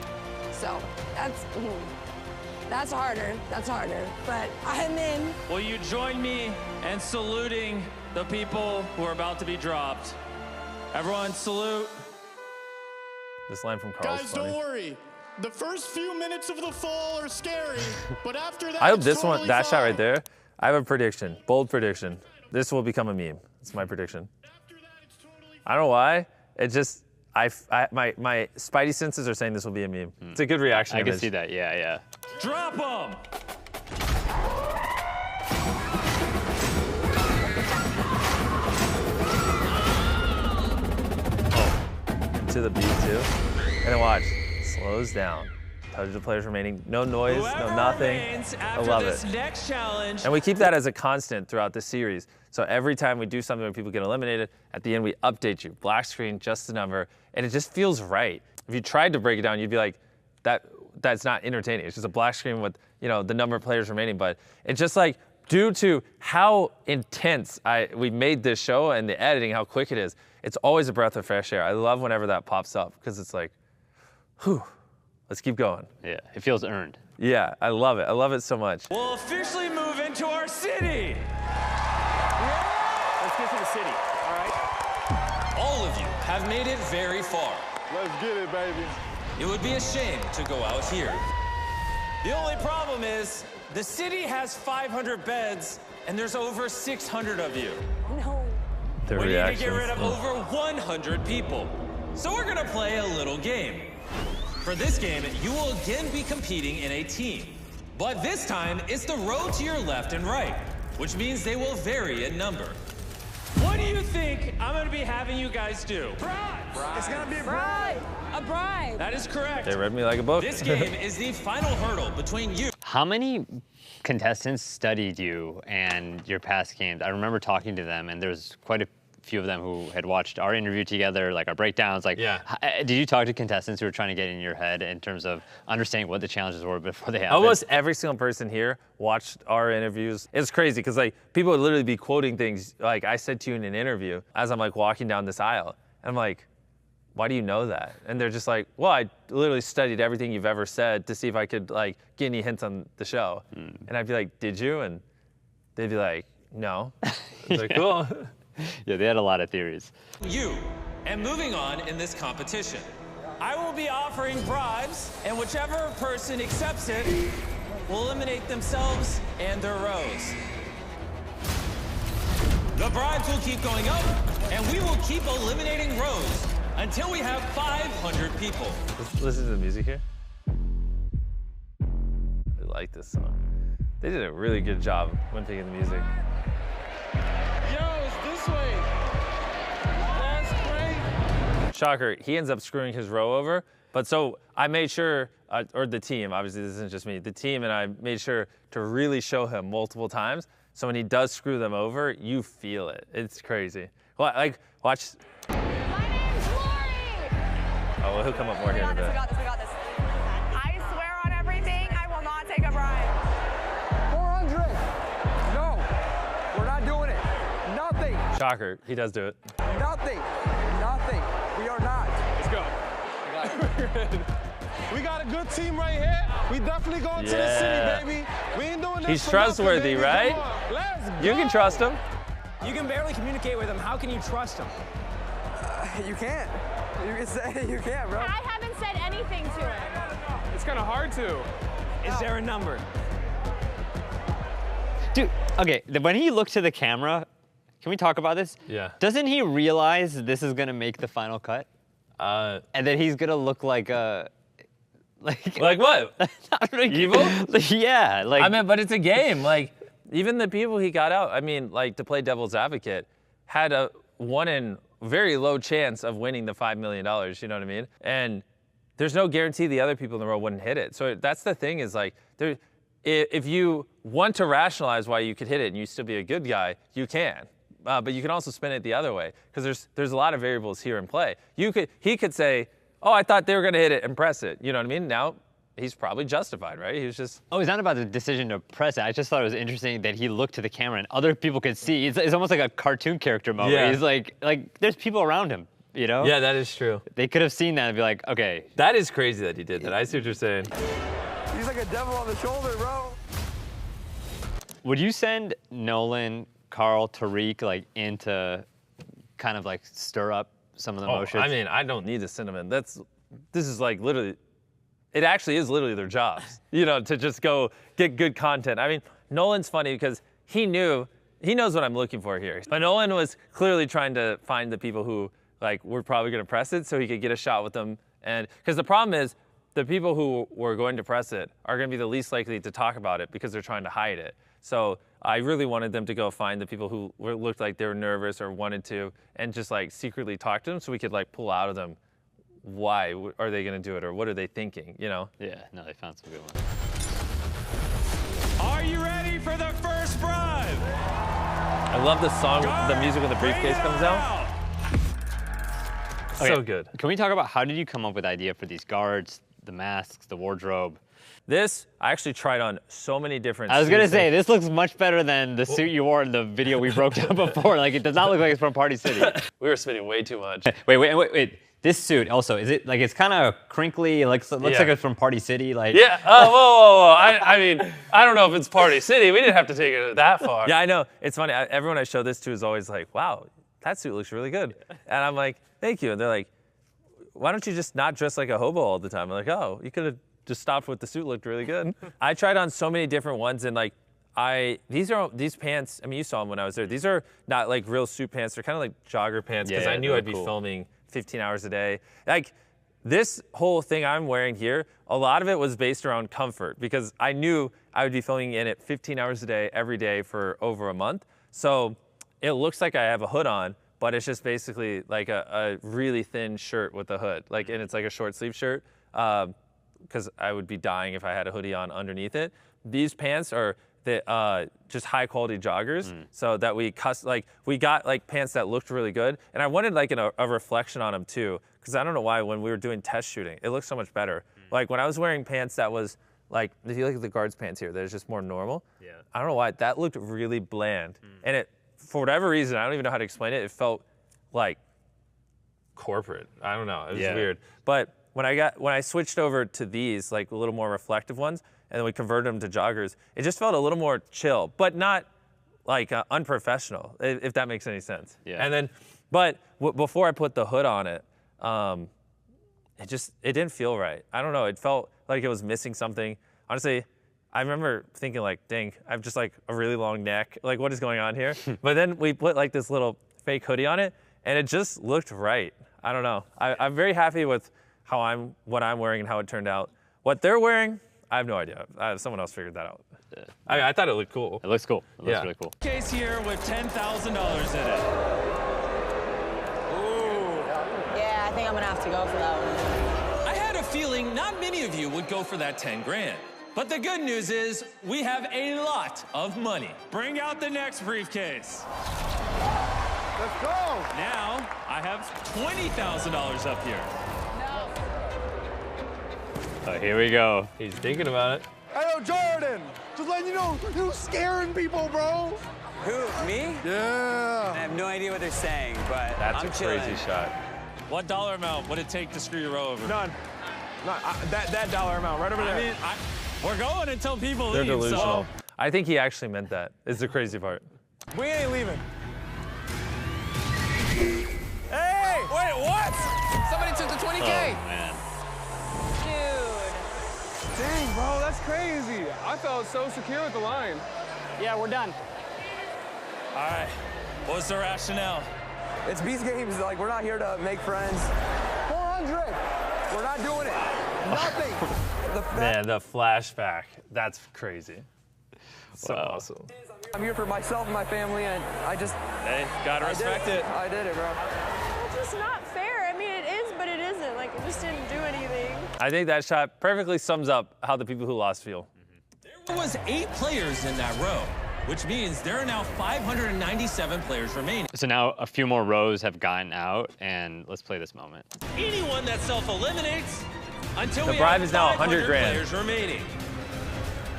S18: so that's harder. That's harder. But I'm in.
S17: Will you join me in saluting the people who are about to be dropped? Everyone, salute.
S1: This line from Carl's
S24: Guys,
S1: funny.
S24: don't worry. The first few minutes of the fall are scary, but after that,
S1: I hope
S24: it's
S1: this
S24: totally
S1: one, that
S24: fine.
S1: shot right there, I have a prediction, bold prediction. This will become a meme. It's my prediction. I don't know why. It just, my spidey senses are saying this will be a meme. It's a good reaction.
S2: I can see that, yeah.
S17: Drop them!
S1: To the beat too. And then watch, slows down. Touch the players remaining, no noise, no nothing. I love it.
S17: Next challenge.
S1: And we keep that as a constant throughout the series. So every time we do something where people get eliminated, at the end we update you. Black screen, just the number, and it just feels right. if you tried to break it down, you'd be like, that's not entertaining. It's just a black screen with, you know, the number of players remaining. But it's just like, due to how intense we made this show and the editing, how quick it is, it's always a breath of fresh air. I love whenever that pops up because it's like, whew, let's keep going.
S2: Yeah, it feels earned.
S1: Yeah, I love it. I love it so much.
S17: We'll officially move into our city.
S10: Let's get to the city, all right?
S17: All of you have made it very far.
S16: Let's get it, baby.
S17: It would be a shame to go out here. The only problem is the city has 500 beds and there's over 600 of you.
S12: No.
S1: The
S17: we
S1: reactions.
S17: need to get rid of over 100 people. So we're gonna play a little game. For this game, you will again be competing in a team. But this time, it's the row to your left and right, which means they will vary in number. What do you think I'm gonna be having you guys do?
S19: Bribe.
S10: It's gonna be a
S19: bribe. A bribe.
S17: That is correct.
S1: They read me like a book.
S17: This game is the final hurdle between you.
S2: How many contestants studied you and your past games? I remember talking to them, and there's quite a few of them who had watched our interview together, like our breakdowns. Like,
S1: yeah.
S2: Did you talk to contestants who were trying to get in your head in terms of understanding what the challenges were before they happened?
S1: Almost every single person here watched our interviews. It's crazy because like people would literally be quoting things like I said to you in an interview as I'm like walking down this aisle. And I'm like, why do you know that? And they're just like, well, I literally studied everything you've ever said to see if I could like get any hints on the show. And I'd be like, did you? And they'd be like, no. I was like, cool.
S2: Yeah, they had a lot of theories.
S17: You. And moving on in this competition, I will be offering bribes, and whichever person accepts it will eliminate themselves and their rows. The bribes will keep going up, and we will keep eliminating rows until we have 500 people.
S1: Listen to the music here. I like this song. They did a really good job when picking the music.
S19: Yo, it's this way. That's great.
S1: Shocker, he ends up screwing his row over. But so I made sure, or the team, obviously this isn't just me, the team and I made sure to really show him multiple times. So when he does screw them over, you feel it. It's crazy. Well, like, watch.
S18: My name's Lori.
S1: Oh, well, he'll come up more here in a bit.
S18: We got this. I swear on everything, I will not take a bribe.
S19: 400. No, we're not doing it. Nothing.
S1: Shocker, he does do it.
S19: Nothing. Nothing. We are not. Let's go.
S24: We got a good team right here. We definitely going to the city, baby. We ain't doing this.
S1: He's
S24: for
S1: trustworthy,
S24: nothing, baby.
S1: right?
S24: Let's go.
S1: You can trust him.
S10: You can barely communicate with him. How can you trust him?
S19: You can't. You can say you can't, bro.
S18: I haven't said anything to him.
S19: It's kind of hard to.
S10: Is there a number?
S2: Dude, okay, when he looked to the camera, can we talk about this?
S1: Yeah.
S2: Doesn't he realize this is gonna make the final cut? And that he's gonna look like a...
S1: Like what? Evil?
S2: Yeah, like...
S1: I mean, but it's a game. Like, even the people he got out, I mean, like, to play devil's advocate, had a one in very low chance of winning the $5 million, you know what I mean? And there's no guarantee the other people in the row wouldn't hit it. So that's the thing is, like, if you want to rationalize why you could hit it and you still be a good guy, you can. But you can also spin it the other way because there's a lot of variables here in play. He could say, oh, I thought they were going to hit it and press it. You know what I mean? Now, he's probably justified, right? He was just...
S2: Oh, it's not about the decision to press it. I just thought it was interesting that he looked to the camera and other people could see. It's almost like a cartoon character moment.
S1: Yeah.
S2: He's like there's people around him, you know?
S1: Yeah, that is true.
S2: They could have seen that and be like, okay.
S1: That is crazy that he did that. I see what you're saying.
S19: He's like a devil on the shoulder, bro.
S2: Would you send Nolan, Carl, Tariq, like, into kind of like stir up some of the emotions?
S1: I mean, I don't need to send them in. This is like literally, it actually is literally their jobs, you know, to just go get good content. I mean, Nolan's funny because he knows what I'm looking for here. But Nolan was clearly trying to find the people who like were probably going to press it so he could get a shot with them. And because the problem is the people who were going to press it are going to be the least likely to talk about it because they're trying to hide it. So I really wanted them to go find the people who looked like they were nervous or wanted to and just like secretly talk to them so we could like pull out of them why are they going to do it or what are they thinking, you know?
S2: Yeah, no, they found some good ones.
S17: Are you ready for the first bribe?
S1: I love the song, the music when the briefcase comes out. So good.
S2: Can we talk about how did you come up with the idea for these guards, the masks, the wardrobe?
S1: This, I actually tried on so many different
S2: I was gonna
S1: suits.
S2: say, this looks much better than the suit you wore in the video we broke down before. Like, it does not look like it's from Party City.
S1: We were spending way too much.
S2: Wait. This suit also, is it, like, it's kind of crinkly, it looks like it's from Party City, like.
S1: Yeah, whoa. I mean, I don't know if it's Party City. We didn't have to take it that far. Yeah, I know. It's funny. Everyone I show this to is always like, wow, that suit looks really good. And I'm like, thank you. And they're like, why don't you just not dress like a hobo all the time? I'm like, oh, you could have just stopped with the suit looked really good. I tried on so many different ones, and like, these pants, I mean, you saw them when I was there. These are not like real suit pants. They're kind of like jogger pants, because I knew I'd be filming 15 hours a day. Like, this whole thing I'm wearing here, a lot of it was based around comfort, because I knew I would be filming in it 15 hours a day, every day for over a month. So it looks like I have a hood on, but it's just basically like a really thin shirt with a hood. Like, and it's like a short sleeve shirt, because I would be dying if I had a hoodie on underneath it. These pants are just high quality joggers, so that we got like pants that looked really good, and I wanted like a reflection on them too, because I don't know why when we were doing test shooting it looked so much better. Like when I was wearing pants that was like, if you look at the guards pants here, that is just more normal. Yeah. I don't know why that looked really bland, and it, for whatever reason, I don't even know how to explain it. It felt like corporate. I don't know. It was weird. But when I switched over to these, like a little more reflective ones, and then we converted them to joggers, it just felt a little more chill, but not like unprofessional, if that makes any sense. Yeah. And then, but before I put the hood on it, it didn't feel right. I don't know. It felt like it was missing something. Honestly, I remember thinking like, dang, I have just like a really long neck. Like, what is going on here? But then we put like this little fake hoodie on it, and it just looked right. I don't know. I'm very happy with what I'm wearing and how it turned out. What they're wearing, I have no idea. Someone else figured that out. Yeah. I thought it looked cool.
S2: It looks cool. It looks really cool.
S17: Case here with $10,000 in it.
S3: Ooh. Yeah, I think I'm gonna have to go for that one.
S17: I had a feeling not many of you would go for that 10 grand. But the good news is we have a lot of money. Bring out the next briefcase.
S15: Let's go.
S17: Now I have $20,000 up here.
S2: Oh, here we go.
S1: He's thinking about it.
S15: Hey, yo, Jordan, just letting you know, who's scaring people, bro?
S6: Who, me?
S15: Yeah.
S6: I have no idea what they're saying, but
S1: That's
S6: I'm
S1: a
S6: chilling.
S1: crazy shot.
S17: What dollar amount would it take to screw your row over?
S10: None. That dollar amount right over there.
S17: I mean, we're going until people
S1: They're
S17: leave.
S1: delusional.
S17: So.
S1: I think he actually meant that. Is the crazy part.
S10: We ain't leaving.
S17: Hey! Wait, what?
S6: Somebody took the 20K.
S2: Oh, man.
S10: Dang, bro, that's crazy. I felt so secure with the line.
S6: Yeah, we're done.
S17: All right. What's the rationale?
S6: It's Beast Games. Like, we're not here to make friends. 400. We're not doing it. Nothing.
S1: Man, the flashback. That's crazy. So awesome.
S6: I'm here for myself and my family, and I just...
S17: Hey, gotta respect it.
S6: I did it, bro.
S8: It's just not fair. I mean, it is, but it isn't. Like, it just didn't do anything.
S1: I think that shot perfectly sums up how the people who lost feel.
S17: There was 8 players in that row, which means there are now 597 players remaining.
S2: So now a few more rows have gotten out, and let's play this moment.
S17: Anyone that self-eliminates until
S1: The
S17: we
S1: bribe
S17: have
S1: is now
S17: 500
S1: 100 grand.
S17: players remaining.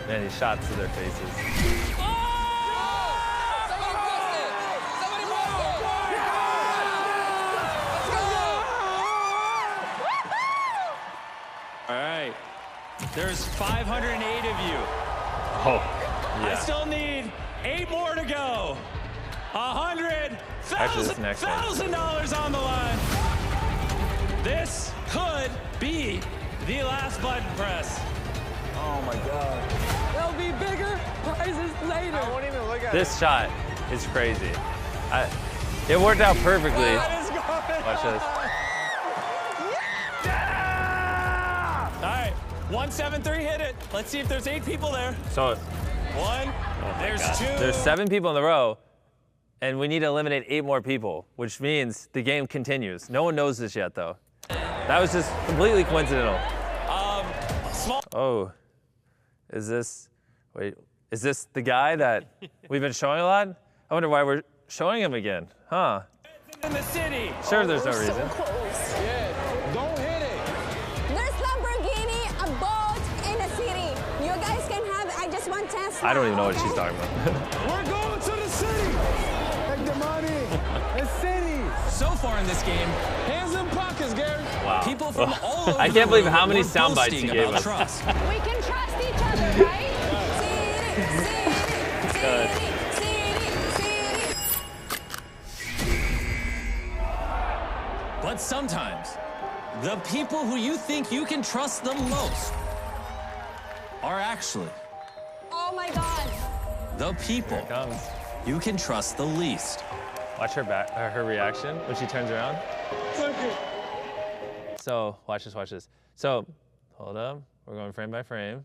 S1: Man, these shots to their faces.
S17: All right, there's 508 of you.
S2: Oh,
S17: I still need 8 more to go. $100,000 on the line. This could be the last button press.
S15: Oh my God.
S6: There'll be bigger prizes later.
S10: I won't even look at
S1: This shot is crazy. It worked out perfectly. Watch this.
S17: All right, 173 hit it. Let's see if there's 8 people there.
S1: So
S17: 1, there's 2.
S1: there's 7 people in the row, and we need to eliminate 8 more people, which means the game continues. No one knows this yet, though. That was just completely coincidental.
S17: Small.
S1: Oh, is this the guy that we've been showing a lot? I wonder why we're showing him again, huh?
S17: In the city.
S1: Sure, there's no
S8: We're
S1: reason.
S8: so close.
S12: contest.
S1: I don't even know what
S12: okay?
S1: she's talking about.
S14: We're going to the city. Take the money. The city.
S17: So far in this game,
S14: Hands in pockets, Gary.
S1: Wow.
S17: people from all over
S1: I
S17: the
S1: can't believe
S17: world
S1: how many
S17: were
S1: sound bites
S17: boasting
S1: he gave
S17: about
S1: us.
S17: trust.
S8: We can trust each other, right?
S17: But sometimes, the people who you think you can trust the most are actually
S8: Oh my God.
S17: the people you can trust the least.
S1: Watch her reaction when she turns around. So watch this. So hold up, we're going frame by frame.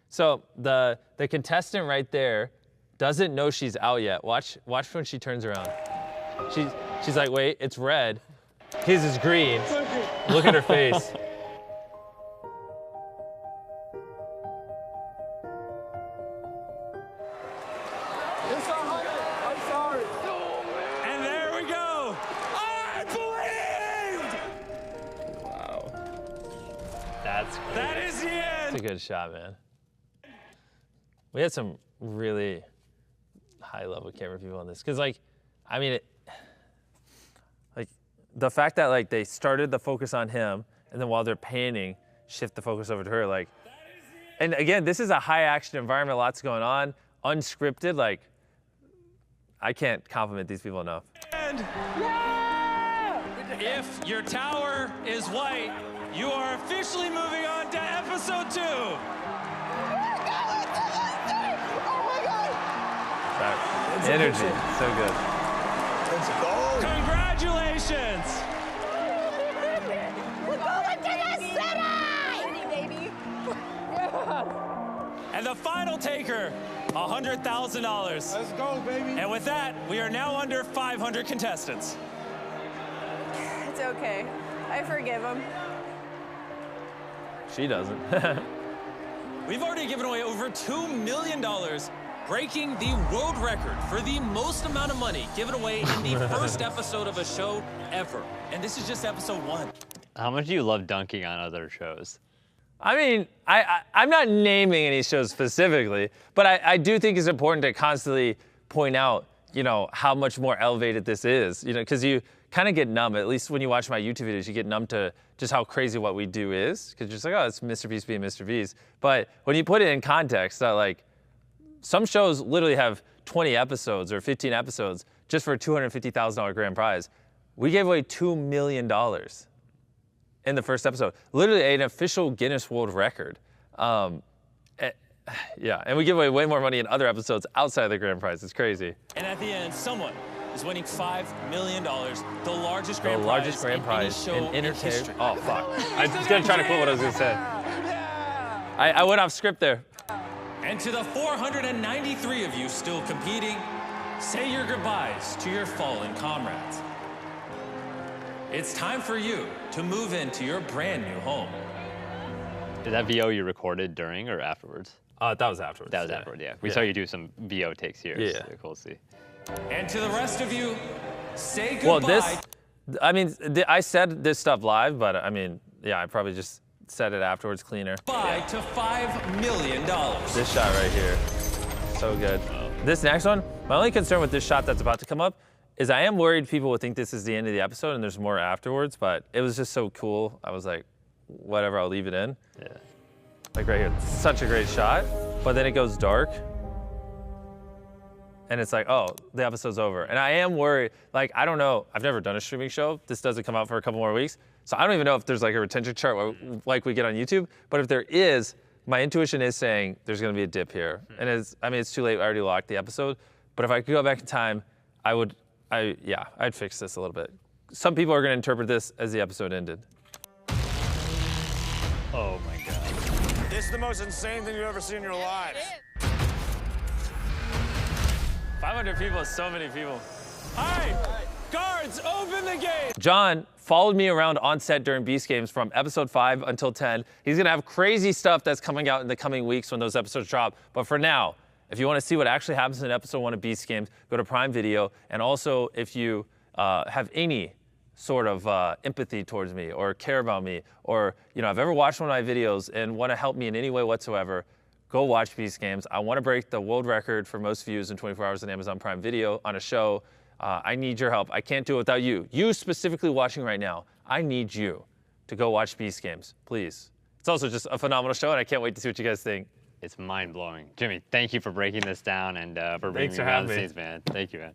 S1: So the contestant right there doesn't know she's out yet. Watch when she turns around. She's like, wait, it's red. His is green. Look at her face.
S14: It's 100. I'm sorry.
S17: And there we go. I believed.
S1: Wow. That's great.
S17: That is the end.
S1: That's a good shot, man. We had some really high-level camera people on this, because, like, I mean, like, the fact that, like, they started the focus on him, and then while they're painting, shift the focus over to her, like, and again, this is a high-action environment, lots going on, unscripted, like, I can't compliment these people enough.
S17: And if your tower is white, you are officially moving on to episode 2.
S1: Right. Energy, so good.
S15: Let's go.
S17: Congratulations!
S8: We're going to the city! Baby.
S17: And the final taker, $100,000.
S14: Let's go, baby.
S17: And with that, we are now under 500 contestants.
S8: It's okay. I forgive him.
S1: She doesn't.
S17: We've already given away over $2 million, breaking the world record for the most amount of money given away in the first episode of a show ever. And this is just episode 1.
S2: How much do you love dunking on other shows?
S1: I mean, I'm not naming any shows specifically, but I do think it's important to constantly point out, you know, how much more elevated this is, you know, because you kind of get numb, at least when you watch my YouTube videos, you get numb to just how crazy what we do is, because you're just like, oh, it's Mr. Beast being Mr. Beast. But when you put it in context, that like, some shows literally have 20 episodes or 15 episodes just for a $250,000 grand prize. We gave away $2 million in the first episode. Literally an official Guinness World Record. Yeah, and we give away way more money in other episodes outside of the grand prize. It's crazy.
S17: And at the end, someone is winning $5 million, the largest grand
S1: prize
S17: in
S1: in
S17: history.
S1: entertainment. Oh, fuck. I was going to try to quote what I was going to say. I went off script there.
S17: And to the 493 of you still competing, say your goodbyes to your fallen comrades. It's time for you to move into your brand new home.
S2: Is that VO you recorded during or afterwards?
S1: That was afterwards.
S2: That was afterwards, yeah. We saw you do some VO takes here.
S1: Yeah.
S2: So cool to see.
S17: And to the rest of you, say goodbye.
S1: Well, I mean, I said this stuff live, but I mean, yeah, I probably just said it afterwards cleaner.
S17: Goodbye to $5 million.
S1: This shot right here, so good. This next one, my only concern with this shot that's about to come up is I am worried people will think this is the end of the episode and there's more afterwards, but it was just so cool. I was like, whatever, I'll leave it in.
S2: Yeah.
S1: Like right here, such a great shot, but then it goes dark. And it's like, oh, the episode's over. And I am worried, like, I don't know, I've never done a streaming show. This doesn't come out for a couple more weeks. So I don't even know if there's like a retention chart like we get on YouTube, but if there is, my intuition is saying there's gonna be a dip here. And it's too late, I already locked the episode. But if I could go back in time, I'd fix this a little bit. Some people are gonna interpret this as the episode ended.
S2: Oh my God.
S14: It's the most insane thing you've ever seen in your life.
S1: 500 people is so many people.
S17: All right, guards, open the gate.
S1: John followed me around on set during Beast Games from episode 5 until 10. He's gonna have crazy stuff that's coming out in the coming weeks when those episodes drop. But for now, if you wanna see what actually happens in episode 1 of Beast Games, go to Prime Video. And also, if you have any sort of empathy towards me or care about me, or have ever watched one of my videos and wanna help me in any way whatsoever, Go watch Beast Games. I want to break the world record for most views in 24 hours on Amazon Prime Video on a show. I need your help. I can't do it without you. You specifically watching right now, I need you to go watch Beast Games, please. It's also just a phenomenal show, and I can't wait to see what you guys think.
S2: It's mind-blowing. Jimmy, thank you for breaking this down and for bringing me behind the scenes, man. Thank you, man.